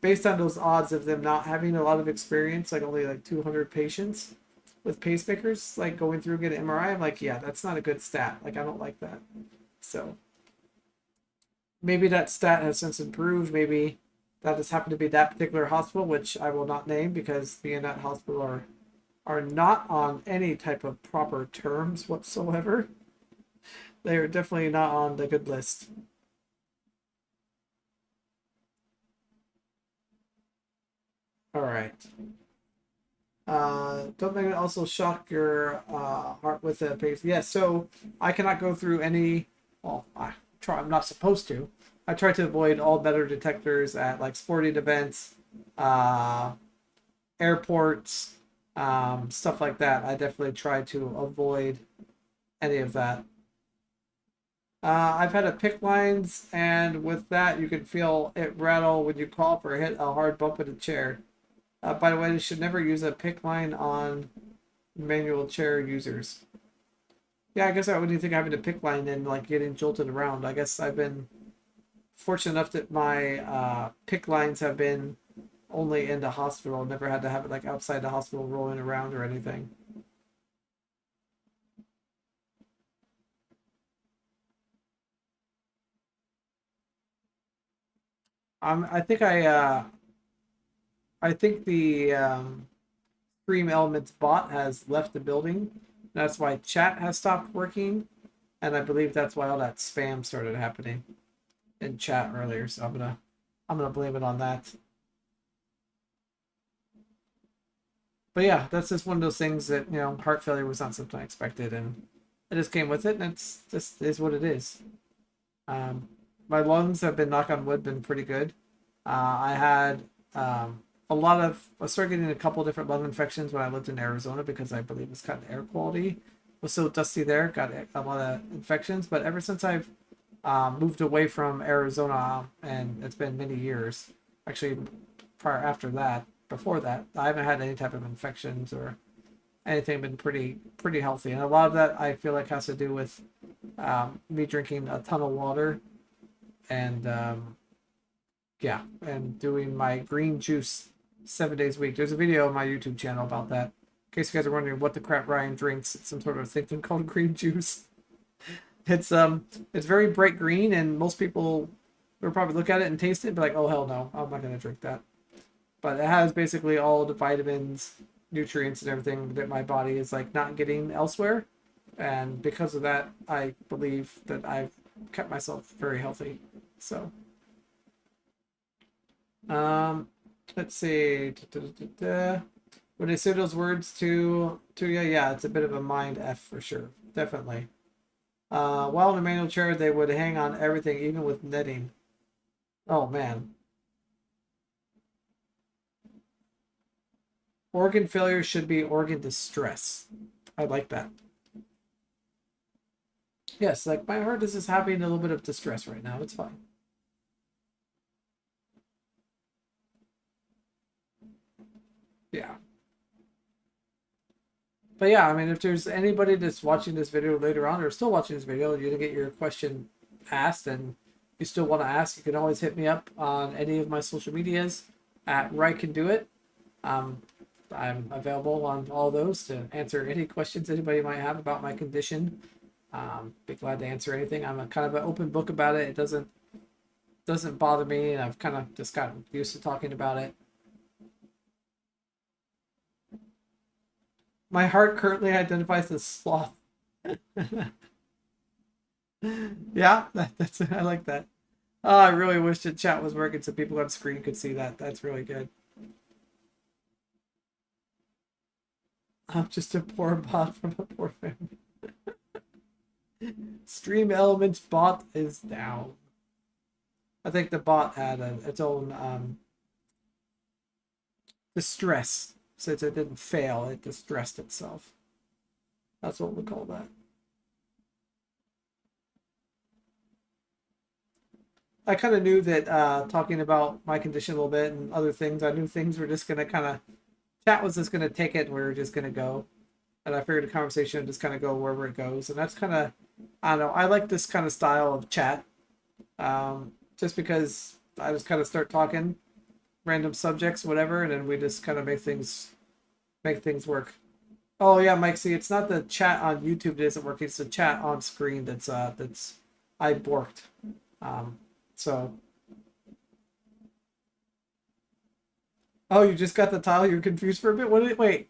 based on those odds of them not having a lot of experience, like only like 200 patients with pacemakers, like going through and get an MRI. I'm like, yeah, that's not a good stat. Like, I don't like that. So maybe that stat has since improved. Maybe that just happened to be that particular hospital, which I will not name because me and that hospital are not on any type of proper terms whatsoever. They are definitely not on the good list. All right. Don't make it also shock your heart with a pace. Yes, so I cannot go through any. Well, I'm not supposed to. I try to avoid all metal detectors at like sporting events, airports, stuff like that. I definitely try to avoid any of that. I've had a pick lines, and with that, you can feel it rattle when you cough or hit a hard bump in a chair. By the way, you should never use a pick line on manual chair users. Yeah, I guess I wouldn't think having a pick line and like getting jolted around. I guess I've been fortunate enough that my pick lines have been only in the hospital. Never had to have it like outside the hospital rolling around or anything. I think I think the Stream Elements bot has left the building. That's why chat has stopped working, and I believe that's why all that spam started happening in chat earlier. So I'm gonna blame it on that. But yeah, that's just one of those things that heart failure was not something I expected, and it just came with it, and it's just is what it is. Um, my lungs have been, knock on wood, been pretty good. I had I started getting a couple different lung infections when I lived in Arizona because I believe it's kind of air quality was so dusty there. Got a lot of infections, but ever since I've moved away from Arizona, and it's been many years, actually prior after that, before that, I haven't had any type of infections or anything. Been pretty healthy, and a lot of that I feel like has to do with me drinking a ton of water and yeah, and doing my green juice 7 days a week. There's a video on my YouTube channel about that. In case you guys are wondering what the crap Ryan drinks, it's some sort of thing called green juice. It's very bright green, and most people will probably look at it and taste it and be like, oh hell no, I'm not gonna drink that. But it has basically all the vitamins, nutrients, and everything that my body is like not getting elsewhere. And because of that, I believe that I've kept myself very healthy. So um, let's see. When they say those words to you, yeah, it's a bit of a mind f for sure, definitely. While in a manual chair, they would hang on everything, even with netting. Oh man, organ failure should be organ distress. I like that. Yes, like my heart is just having a little bit of distress right now. It's fine. Yeah. But yeah, I mean, if there's anybody that's watching this video later on or still watching this video, and you didn't get your question asked and you still want to ask, you can always hit me up on any of my social medias at Right Can Do It. Um, I'm available on all those to answer any questions anybody might have about my condition. Be glad to answer anything. I'm a kind of an open book about it. It doesn't bother me, and I've kind of just gotten used to talking about it. My heart currently identifies as sloth. Yeah, that's I like that. Oh, I really wish the chat was working so people on screen could see that. That's really good. I'm just a poor bot from a poor family. Stream Elements bot is down. I think the bot had its own distress. Since it didn't fail, it distressed itself. That's what we call that. I kind of knew that talking about my condition a little bit and other things, I knew things were just going to kind of, chat was just going to take it and we were just going to go. And I figured the conversation would just kind of go wherever it goes. And that's kind of, I don't know, I like this kind of style of chat. Just because I just kind of start talking random subjects, whatever, and then we just kind of make things work. Oh yeah, Mike. See, it's not the chat on YouTube that isn't working. It's the chat on screen that's I borked. Um, so oh, you just got the title. You're confused for a bit. What did wait?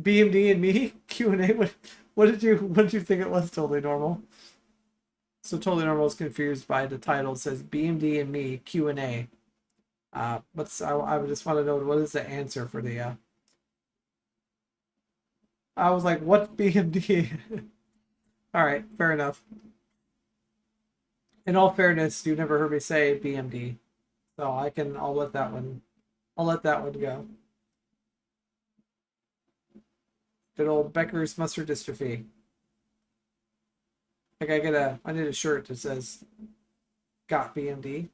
BMD and me Q&A. What did you think it was? Totally normal. So totally normal is confused by the title. It says BMD and me Q&A. I would just want to know what is the answer for the I was like, what BMD? All right, fair enough. In all fairness, you never heard me say BMD, so I'll let that one go. Good old Becker's mustard dystrophy. Like I need a shirt that says "Got BMD."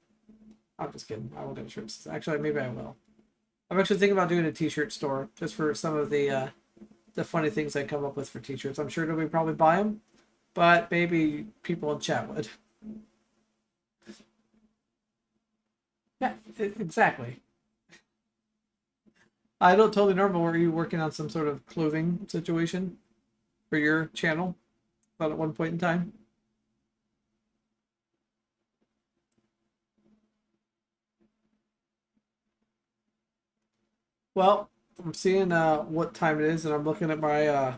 I'm just kidding. I won't get a shirt. Actually, maybe I will. I'm actually thinking about doing a T-shirt store just for some of the funny things I come up with for T-shirts. I'm sure nobody probably buy them, but maybe people in chat would. Yeah, exactly. I don't totally normal. Were you working on some sort of clothing situation for your channel? Thought at one point in time. Well, I'm seeing what time it is, and I'm looking at my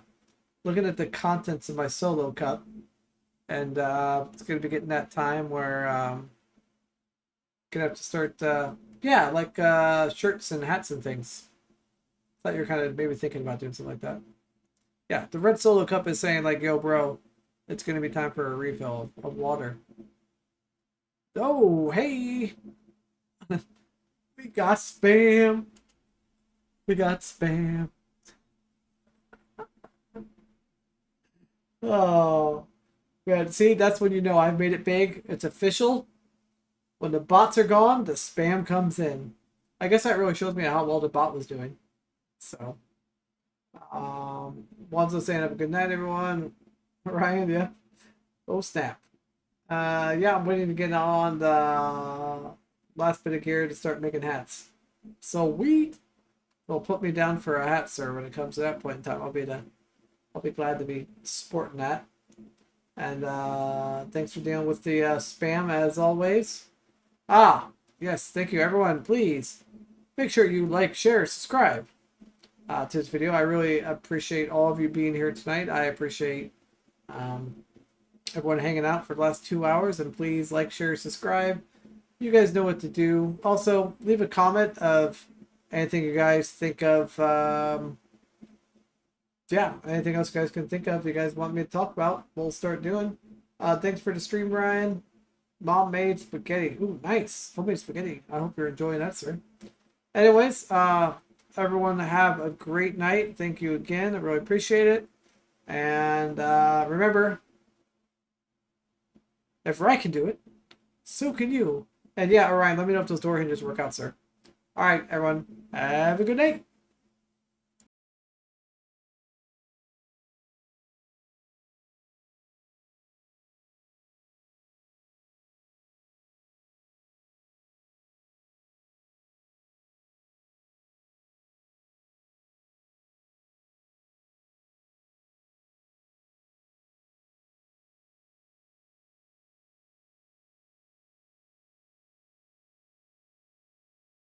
looking at the contents of my solo cup, and it's gonna be getting that time where gonna have to start yeah, like shirts and hats and things. Thought you're kind of maybe thinking about doing something like that. Yeah, the red solo cup is saying like, yo, bro, it's gonna be time for a refill of water. Oh, hey, we got spam. We got spam. Oh, man. See, that's when you know I've made it big. It's official. When the bots are gone, the spam comes in. I guess that really shows me how well the bot was doing. So, Wanzo saying, have a good night, everyone. Ryan, yeah. Oh, snap. Yeah, I'm waiting to get on the last bit of gear to start making hats. So, wheat. Well, put me down for a hat, sir. When it comes to that point in time, I'll be glad to be sporting that. And thanks for dealing with the spam as always. Ah, yes, thank you, everyone. Please make sure you like, share, subscribe to this video. I really appreciate all of you being here tonight. I appreciate everyone hanging out for the last 2 hours. And please like, share, subscribe. You guys know what to do. Also, leave a comment of anything you guys think of. Yeah, anything else you guys can think of you guys want me to talk about, we'll start doing. Thanks for the stream, Ryan. Mom made spaghetti. Ooh, nice. Homemade spaghetti. I hope you're enjoying that, sir. Anyways, everyone have a great night. Thank you again. I really appreciate it. And remember, if I can do it, so can you. And yeah, Orion, let me know if those door hinges work out, sir. All right, everyone. Have a good night.